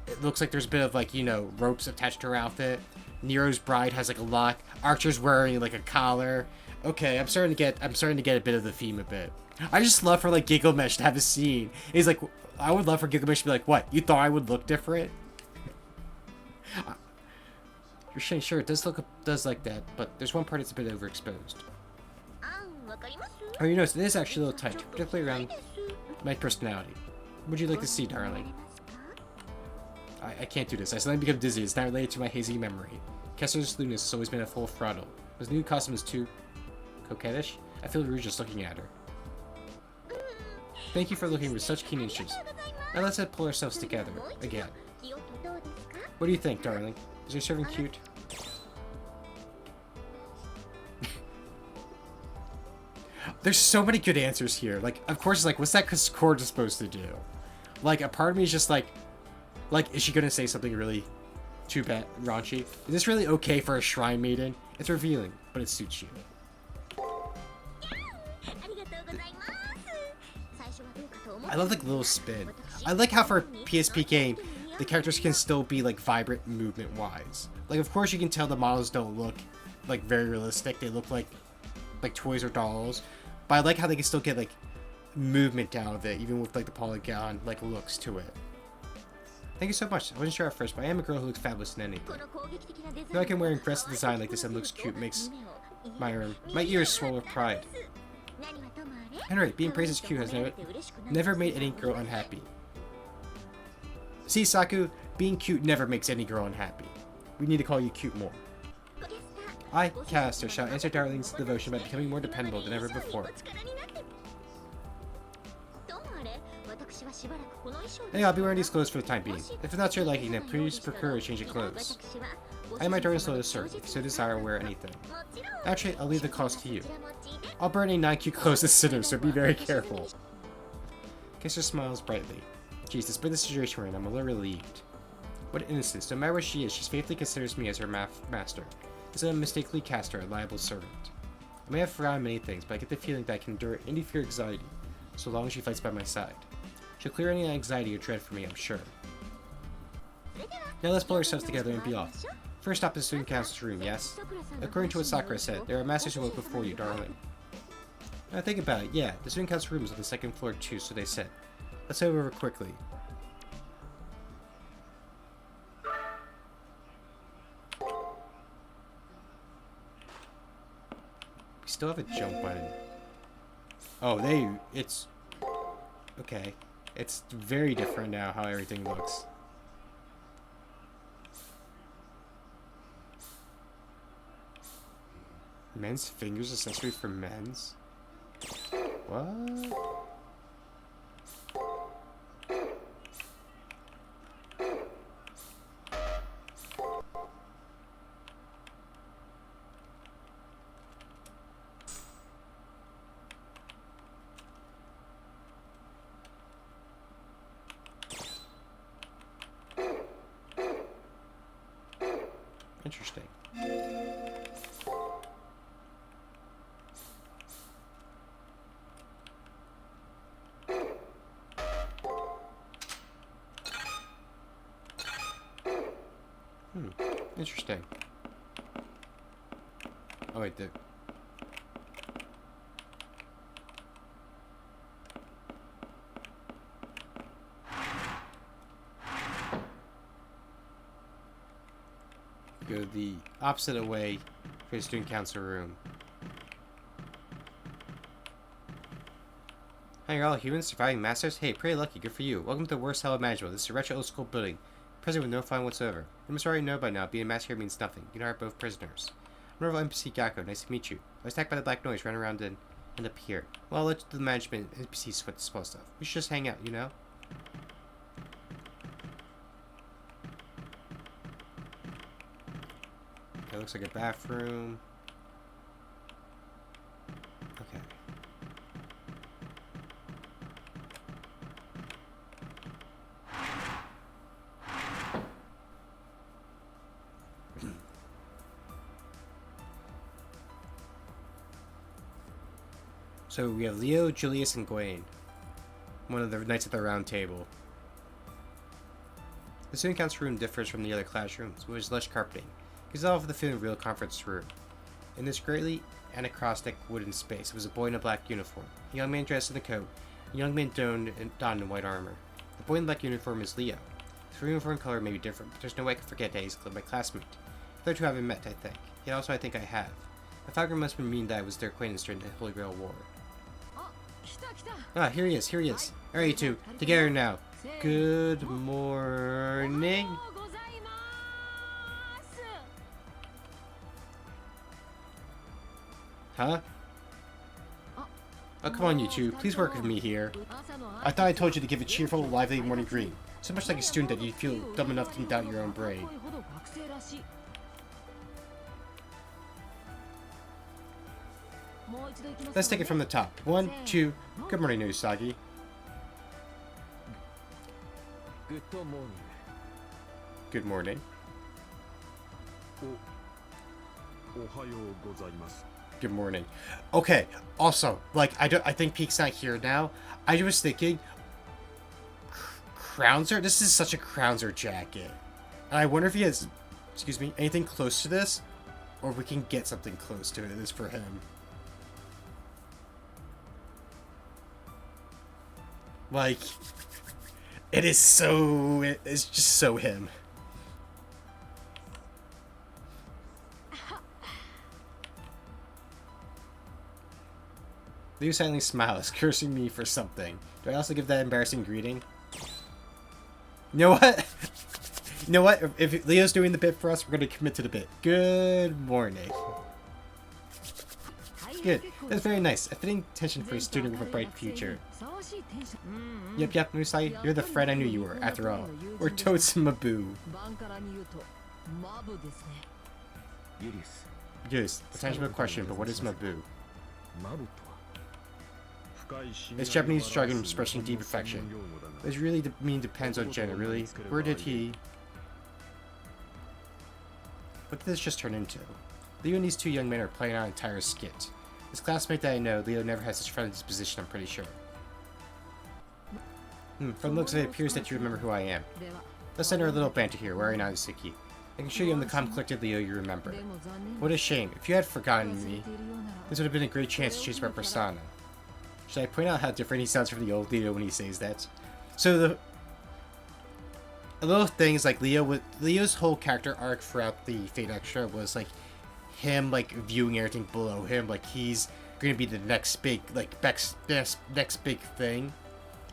It looks like there's a bit of, like, you know, ropes attached to her outfit. Nero's bride has like a lock. Archer's wearing like a collar. Okay, I'm starting to get a bit of the theme a bit. I just love for like Gilgamesh to have a scene. He's like, I would love for Gilgamesh to be like, what? You thought I would look different? You're sure it does like that, but there's one part that's a bit overexposed. Oh, you notice it is actually a little tight, particularly around my personality. What would you like to see, darling? I can't do this. I suddenly become dizzy. It's not related to my hazy memory. Kessler's lewdness has always been at full throttle. His new costume is too coquettish. I feel rude just looking at her. Thank you for looking with such keen interest. Now let's pull ourselves together again. What do you think, darling? Is your servant cute? There's so many good answers here. Like, of course, it's like, what's that Cord supposed to do? Like, a part of me is just like, is she gonna say something really too bad, raunchy? Is this really okay for a shrine maiden? It's revealing, but it suits you. I love the little spin. I like how for a PSP game, the characters can still be like vibrant movement-wise. Like, of course, you can tell the models don't look like very realistic. They look like toys or dolls. But I like how they can still get like movement out of it, even with like the polygon like looks to it. Thank you so much. I wasn't sure at first, but I am a girl who looks fabulous in anything. Now I can wear impressive design like this and looks cute makes my ears swell with pride. Henry, being praised as cute has never made any girl unhappy. See, Saku, being cute never makes any girl unhappy. We need to call you cute more. I, Caster, shall answer Darling's devotion by becoming more dependable than ever before. Hey, I'll be wearing these clothes for the time being. If it's not to your liking, then please procure a change of clothes. I am my darling's lotus, sir. If you so desire, wear anything. Actually, I'll leave the cost to you. I'll burn any non-cute clothes to sinners, so be very careful. Caster smiles brightly. Geez, despite the situation we're in, I'm a little relieved. What innocence. No matter what she is, she faithfully considers me as her master. Instead of mistakenly cast her a liable servant. I may have forgotten many things, but I get the feeling that I can endure any fear or anxiety, so long as she fights by my side. She'll clear any anxiety or dread for me, I'm sure. Now let's pull ourselves together and be off. First stop is the student council's room, yes? According to what Sakura said, there are masters who work before you, darling. Now think about it, yeah, the student council room is on the second floor too, so they said. Let's head over quickly. We still have a jump button. Oh, it's... Okay. It's very different now, how everything looks. Men's fingers accessory for men's? What? Interesting. Interesting. Oh wait, go the opposite way for the student council room. Hi, you're all humans, surviving masters? Hey, pretty lucky, good for you. Welcome to the worst hell imaginable. This is a retro old school building. Prison with no fun whatsoever. You must already know by now, being a master here means nothing. You and I are both prisoners. I'm Norval NPC Gakko, nice to meet you. I was attacked by the black noise, ran around and end up here. Well, I'll let the management NPCs sweat the small stuff. We should just hang out, you know? Okay, looks like a bathroom. Okay. So we have Leo, Julius, and Gawain. One of the Knights at the Round Table. The student council room differs from the other classrooms, which is lush carpeting. It gives off the feeling of a real conference room. In this greatly anachronistic wooden space was a boy in a black uniform, a young man dressed in a coat, a young man donned in white armor. The boy in the black uniform is Leo. His uniform color may be different, but there's no way I can forget that he's my classmate. The other two haven't met, I think. Yet also I think I have. The Falcon must mean that I was their acquaintance during the Holy Grail War. Ah, here he is, here he is. Alright, you two, together now. Good morning. Huh? Oh, come on, you two. Please work with me here. I thought I told you to give a cheerful, lively morning greeting. So much like a student that you feel dumb enough to doubt your own brain. Let's take it from the top. 1, 2. Good morning, Usagi. Good morning. Good morning. Okay. Also, like, I think Peek's not here now. I was thinking, Crownser. This is such a Crownser jacket, and I wonder if he has, excuse me, anything close to this, or if we can get something close to it. This for him. Like, it's just so him. Leo silently smiles, cursing me for something. Do I also give that embarrassing greeting? You know what? You know what? If Leo's doing the bit for us, we're going to commit to the bit. Good morning. Good. That's very nice. A fitting tension for a student with a bright future. Yep, Musai, you're the friend I knew you were, after all. We're totes Maboo. Yes, a tangible question, but what is Maboo? It's Japanese jargon expressing deep affection. This really depends on gender, really. Where did he... What did this just turn into? Leo and these two young men are playing out an entire skit. His classmate that I know, Leo never had such friendly disposition, I'm pretty sure. From the looks of it, it appears that you remember who I am. Let's enter a little banter here, where are you now, Suki? I can show you in the calm, collected Leo you remember. What a shame. If you had forgotten me, this would have been a great chance to change my persona. Should I point out how different he sounds from the old Leo when he says that? So a little thing is like Leo's whole character arc throughout the Fate Extra was like him like viewing everything below him, like he's gonna be the next big like next big thing,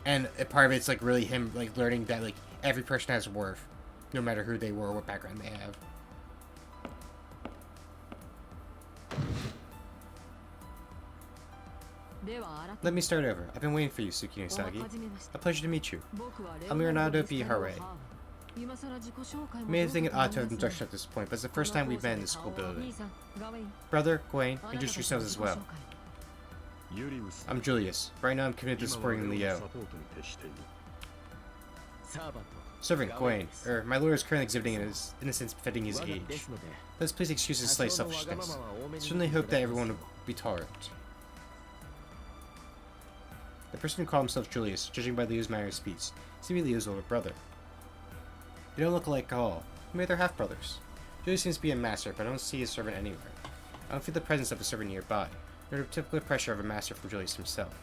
and a part of it's like really him like learning that like every person has worth, no matter who they were or what background they have. Let me start over. I've been waiting for you, Suki and Usagi. A pleasure to meet you. I'm Leonardo B. Hare. You may have think it odd to have introduction at this point, but it's the first time we've met in this school building. Brother, Gawain, introduce yourselves as well. I'm Julius. Right now I'm committed to supporting Leo. Servant, Gawain. My lord is currently exhibiting his innocence befitting his age. Let's please excuse his slight selfishness. I certainly hope that everyone will be tolerant. The person who called himself Julius, judging by Leo's manner of speech, seems to be Leo's older brother. They don't look alike at all. Maybe they're half-brothers. Julius seems to be a master, but I don't see his servant anywhere. I don't feel the presence of a servant nearby, nor the typical pressure of a master from Julius himself.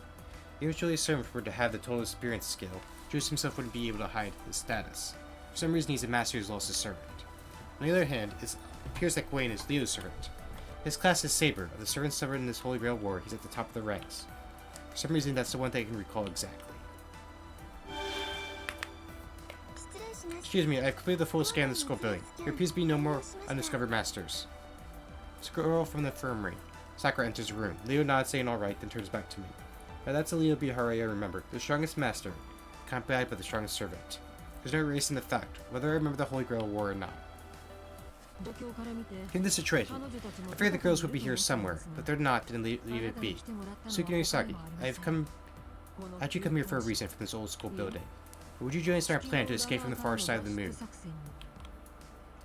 Even if Julius' servant were to have the total experience skill, Julius himself wouldn't be able to hide his status. For some reason, he's a master who's lost his servant. On the other hand, it appears that Gawain is Leo's servant. His class is Saber. Of the servants suffered in this Holy Grail War, he's at the top of the ranks. For some reason, that's the one thing I can recall exactly. Excuse me, I've completed the full scan of the school building. There appears to be no more undiscovered masters. Scroll from the infirmary. Sakura enters the room. Leo nods, saying alright, then turns back to me. Now that's a Leo Bihari I remember. The strongest master, accompanied by the strongest servant. There's no erasing the fact, whether I remember the Holy Grail War or not. In this situation, I figured the girls would be here somewhere, but they're not, didn't leave it be. Suki no Yusagi, how'd you come here for a reason from this old school building? Or would you join us in our plan to escape from the far side of the moon?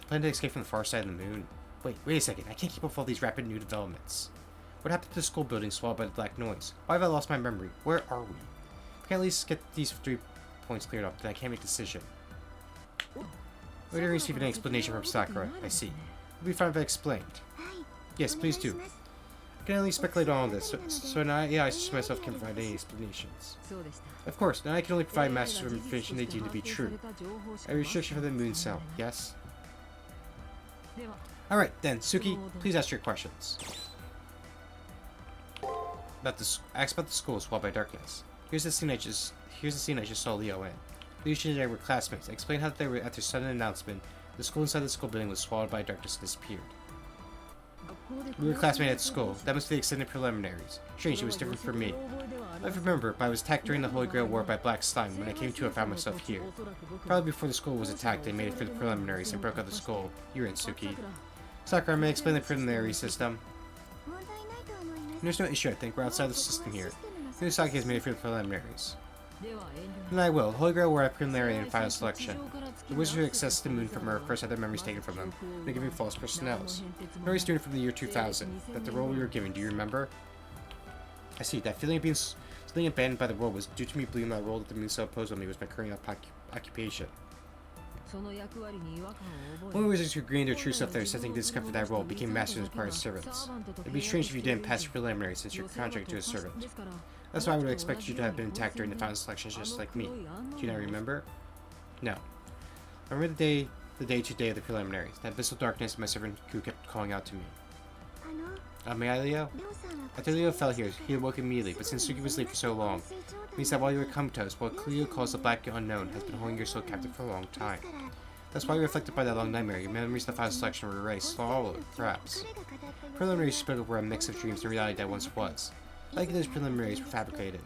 Plan to escape from the far side of the moon? Wait a second, I can't keep up with all these rapid new developments. What happened to the school building swallowed by the black noise? Why have I lost my memory? Where are we? I can at least get these 3 points cleared up, then I can't make a decision. We didn't receive an explanation from Sakura, I see. It would be fine if I explained. Yes, please do. I can only speculate on all this, so now I myself can provide any explanations. Of course, now I can only provide masters with information they deem to be true. A restriction for the moon cell, yes? Alright then, Suki, please ask your questions. Ask about the school swallowed by darkness. Here's the scene I just saw Leo in. Leo and I were classmates. I explained how they were at their sudden announcement. The school inside the school building was swallowed by darkness and disappeared. We were classmates at school. That must be the extended preliminaries. Strange, it was different for me. I remember, but I was attacked during the Holy Grail War by Black Slime. When I came to, I found myself here. Probably before the school was attacked, they made it for the preliminaries and broke out the school. You're in, Suki. Sakura, may I explain the preliminary system? There's no issue, I think. We're outside the system here. Yusagi has made it for the preliminaries. And I will. Holy Grail War at preliminary and final selection. The wizards who access the moon from Earth first had their memories taken from them, and giving false personnels. Memory student from the year 2000. That the role we were given, do you remember? I see. That feeling of being abandoned by the world was due to me believing that role that the moon cell imposed on me was my current occupation. Only wizards who gained their true self that were setting to discover that role became masters as part of servants. It'd be strange if you didn't pass your preliminary since you're contracted to a servant. That's why I would have expected you to have been attacked during the final selections just like me. Do you not remember? No. I remember the day of the preliminaries. That abyssal darkness my servant who kept calling out to me. May I, Leo? After Leo fell here, he awoke immediately, but since Suki was late for so long, it means that while you were comatose, what Leo calls the Black Unknown has been holding your soul captive for a long time. That's why, reflected by that long nightmare, your memories of the final selection were erased, swallowed, perhaps. Preliminaries spoke of were a mix of dreams and reality that once was. Like those preliminaries were fabricated.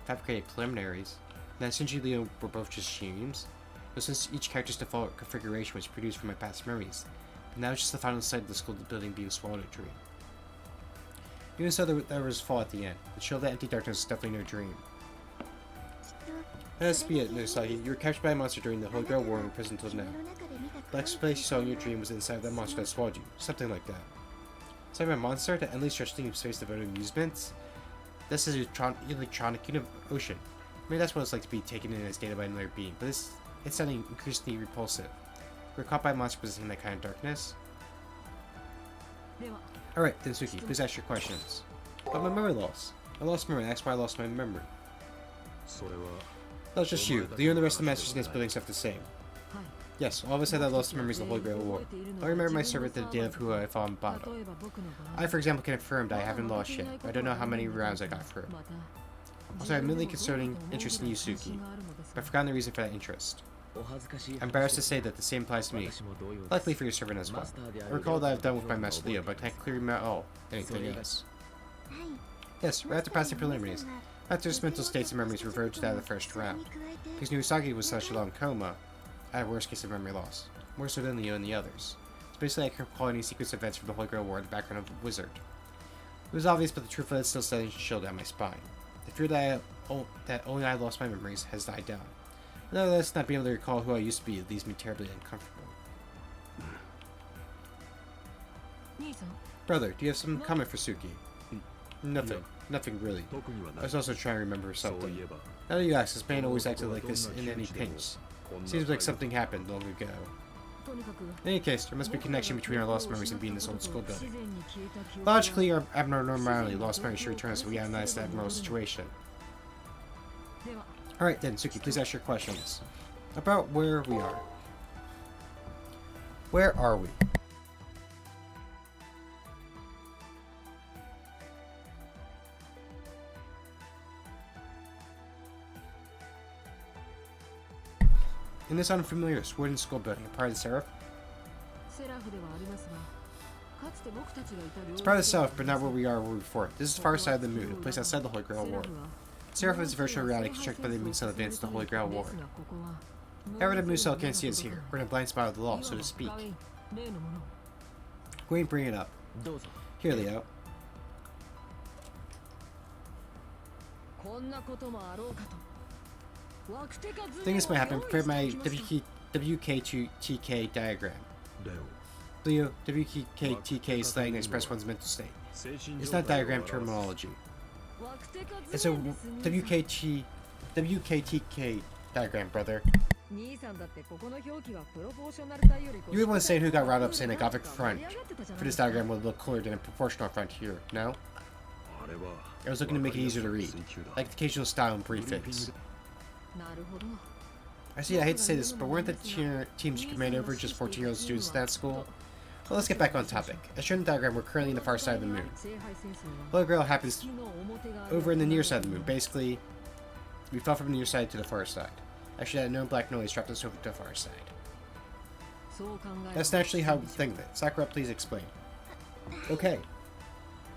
Fabricated preliminaries? Now, since you, Leo, were both just dreams? But since each character's default configuration was produced from my past memories, but now it's just the final sight of the school building being swallowed a dream. Even so, there was fall at the end. It showed that empty darkness was definitely no dream. That has to be it, Nosagi. You were captured by a monster during the Holy Grail War and imprisoned until now. The next place you saw in your dream was inside that monster that swallowed you. Something like that. Inside a monster to endlessly stretching space devoted to amusements? This is an electronic ocean. Maybe that's what it's like to be taken in as data by another being, but it's sounding increasingly repulsive. We're caught by a monster possessing that kind of darkness? Alright, then Suki, please ask your questions. About my memory loss. I lost memory, and that's why I lost my memory. That was just you. You and the rest of the masters in this building stuff the same. Yes, all of us had that lost memories of the Holy Grail War. I remember my servant the day of who I fought in battle. I, for example, can affirm that I haven't lost yet, but I don't know how many rounds I got through. Also, I have mainly concerning interest in Yusuke, but I've forgotten the reason for that interest. I'm embarrassed to say that the same applies to me. Likely for your servant as well. I recall that I've done with my master Leo, but I can't clearly remember anything else. Yes, right after passing preliminaries. After his mental states and memories reverted to that of the first round. Because Nusagi was such a long coma, I had a worse case of memory loss. More so than Leo and the others. So basically I can't recall any sequence of events from the Holy Grail War in the background of a wizard. It was obvious, but the truth of it still standing chill down my spine. The fear that only I lost my memories has died down. Nevertheless, not being able to recall who I used to be leaves me terribly uncomfortable. Brother, do you have some comment for Suki? Nothing. Nothing really. I was also trying to remember something. Now that you ask, this pain always acted like this in any pinch. Seems like something happened long ago. In any case, there must be a connection between our lost memories and being in this old school building. Logically, our abnormality lost memories should return as we analyze the abnormal situation. Alright then, Suki, please ask your questions. About where we are. Where are we? In this unfamiliar wooden school building, a part of the Seraph? It's part of the South, but not where we were before. This is the far side of the moon, a place outside the Holy Grail War. Seraph is a virtual reality constructed by the Moon Cell advance to the Holy Grail War. However, the Moon Cell can't see us here. We're in a blind spot of the law, so to speak. Go and bring it up. Here, Leo. I think this might happen. Prepare my WKTK diagram. Leo, WKTK is slang to express one's mental state. It's not diagram terminology. It's a WKTK diagram, brother. You would want to say who got riled up saying a Gothic front for this diagram would look cooler than a proportional front here, no? I was looking to make it easier to read, like the occasional style and prefix. I see, I hate to say this, but weren't the teams you command over just 14-year-old students in that school? Well, let's get back on topic. As shown in the diagram, we're currently in the far side of the moon. Holy Grail happens over in the near side of the moon. Basically, we fell from the near side to the far side. Actually, that known black noise dropped us over to the far side. That's naturally how we think of it. Sakura, please explain. Okay.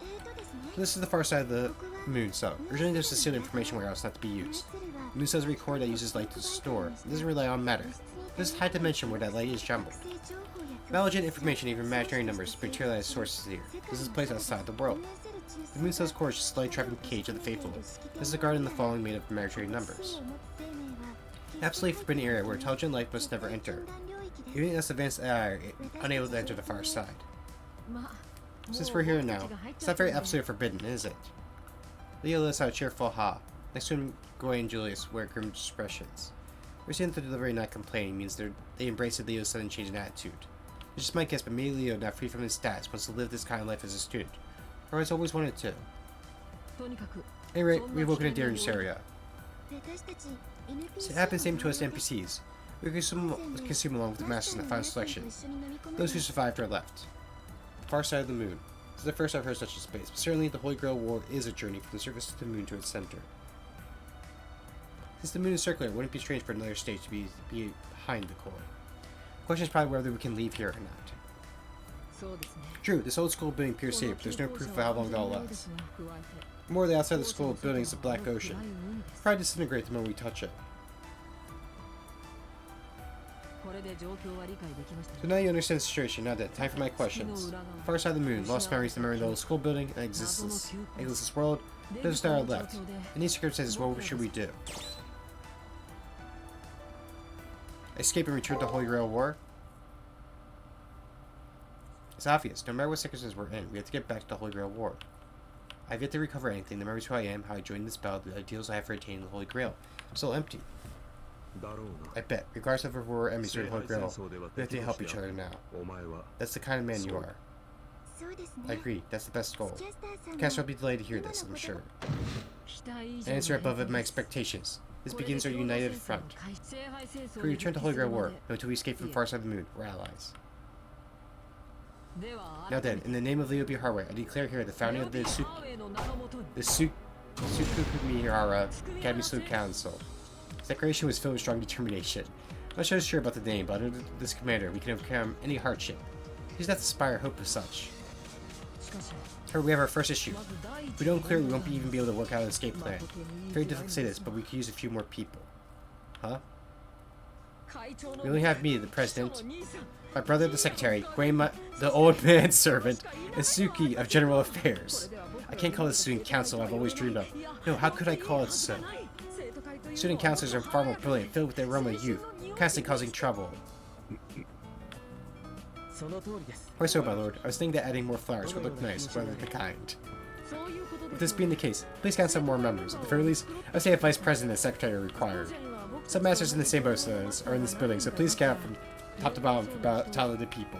So this is the far side of the moon, so originally there's a sealed information warehouse not to be used. The moon cells a record that uses light to store. It doesn't rely on matter. This is high dimension where that light is jumbled. Knowledge and information, even imaginary numbers, materialize sources here. This is a place outside the world. The moon cell's core is just a light trapping cage of the faithful. This is a garden in the following made of imaginary numbers. An absolutely forbidden area where intelligent life must never enter. Even as advanced AI are unable to enter the far side. Since we're here now, it's not very absolutely forbidden, is it? Leo lets out a cheerful ha. Next to him, Goy and Julius wear grim expressions. We're seeing that the delivery not complaining means they embrace Leo's sudden change in attitude. It's just my guess, but maybe Leo, now free from his stats, wants to live this kind of life as a student. Or has always wanted to. Anyway, we've woken a dangerous area. It happens same to us NPCs. We consume along with the masters in the final selection. Those who survived are left. The far side of the moon. This is the first I've heard such a space, but certainly the Holy Grail War is a journey from the surface of the moon to its center. Since the moon is circular, wouldn't it be strange for another stage to be behind the core? The question is probably whether we can leave here or not. True, this old school building appears safe, but there's no proof of how long that'll last. More the outside of the school building is the Black Ocean. It'll probably disintegrate the moment we touch it. So now you understand the situation. Now then, time for my questions. Far side of the moon, lost memories, the memory of the old school building, and existence world. There's a star left. In these circumstances, what should we do? Escape and return to Holy Grail War? It's obvious. No matter what circumstances we're in, we have to get back to the Holy Grail War. I've yet to recover anything. The memories of who I am, how I joined this battle, the ideals I have for attaining the Holy Grail. I'm still empty. I bet. Regardless of if we're enemies or the Holy Grail, we have to help each other now. That's the kind of man you are. I agree. That's the best goal. The caster will be delayed to hear this, I'm sure. An answer above my expectations. This begins our united front. If we return to Holy Grail War, no until we escape from the far side of the moon, we're allies. Now then, in the name of Leo B. Harway, I declare here the founding of the Sukumihara Academy Student Council. This declaration was filled with strong determination. I'm not so sure about the name, but under this commander, we can overcome any hardship. He does not inspire hope as such. However, we have our first issue. If we don't clear, we won't even be able to work out an escape plan. Very difficult to say this, but we could use a few more people. Huh? We only have me, the president, my brother, the secretary, Guema, the old man servant, and Suki of general affairs. I can't call this student council I've always dreamed of. No, how could I call it so? Student councilors are far more brilliant, filled with the aroma of youth, constantly causing trouble. Why so, my lord? I was thinking that adding more flowers would look nice, rather than kind. With this being the case, please count some more members. At the very least, I'd say a vice president and secretary are required. Some masters in the same boat as us are in this building, so please count from top to bottom for about talented people.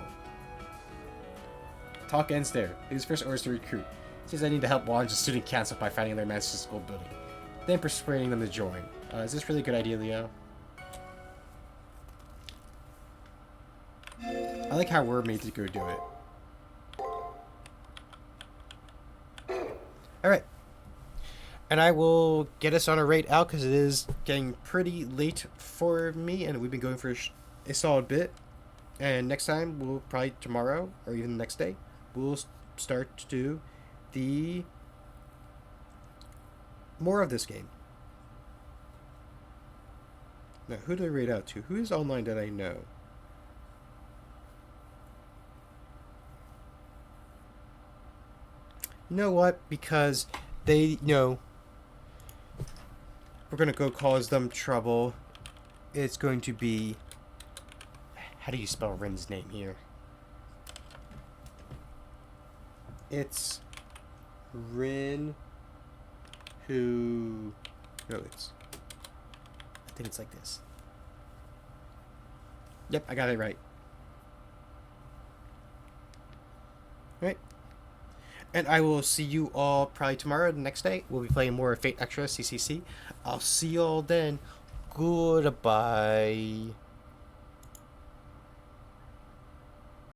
Talk ends there. His first orders to recruit. Says I need to help launch the student council by finding their master's school building, then persuading them to join. Is this really a good idea, Leo? I like how we're made to go do it. Alright. And I will get us on a rate out because it is getting pretty late for me, and we've been going for a solid bit. And next time, we'll probably tomorrow or even the next day, we'll start to do the more of this game. Now, who did I rate out to? Who is online that I know? You know what? Because they, we're going to go cause them trouble. It's going to be... How do you spell Rin's name here? It's Rin who... No, it's... I think it's like this. Yep, I got it right. Right. And I will see you all probably tomorrow, the next day. We'll be playing more Fate Extra CCC. I'll see you all then. Goodbye.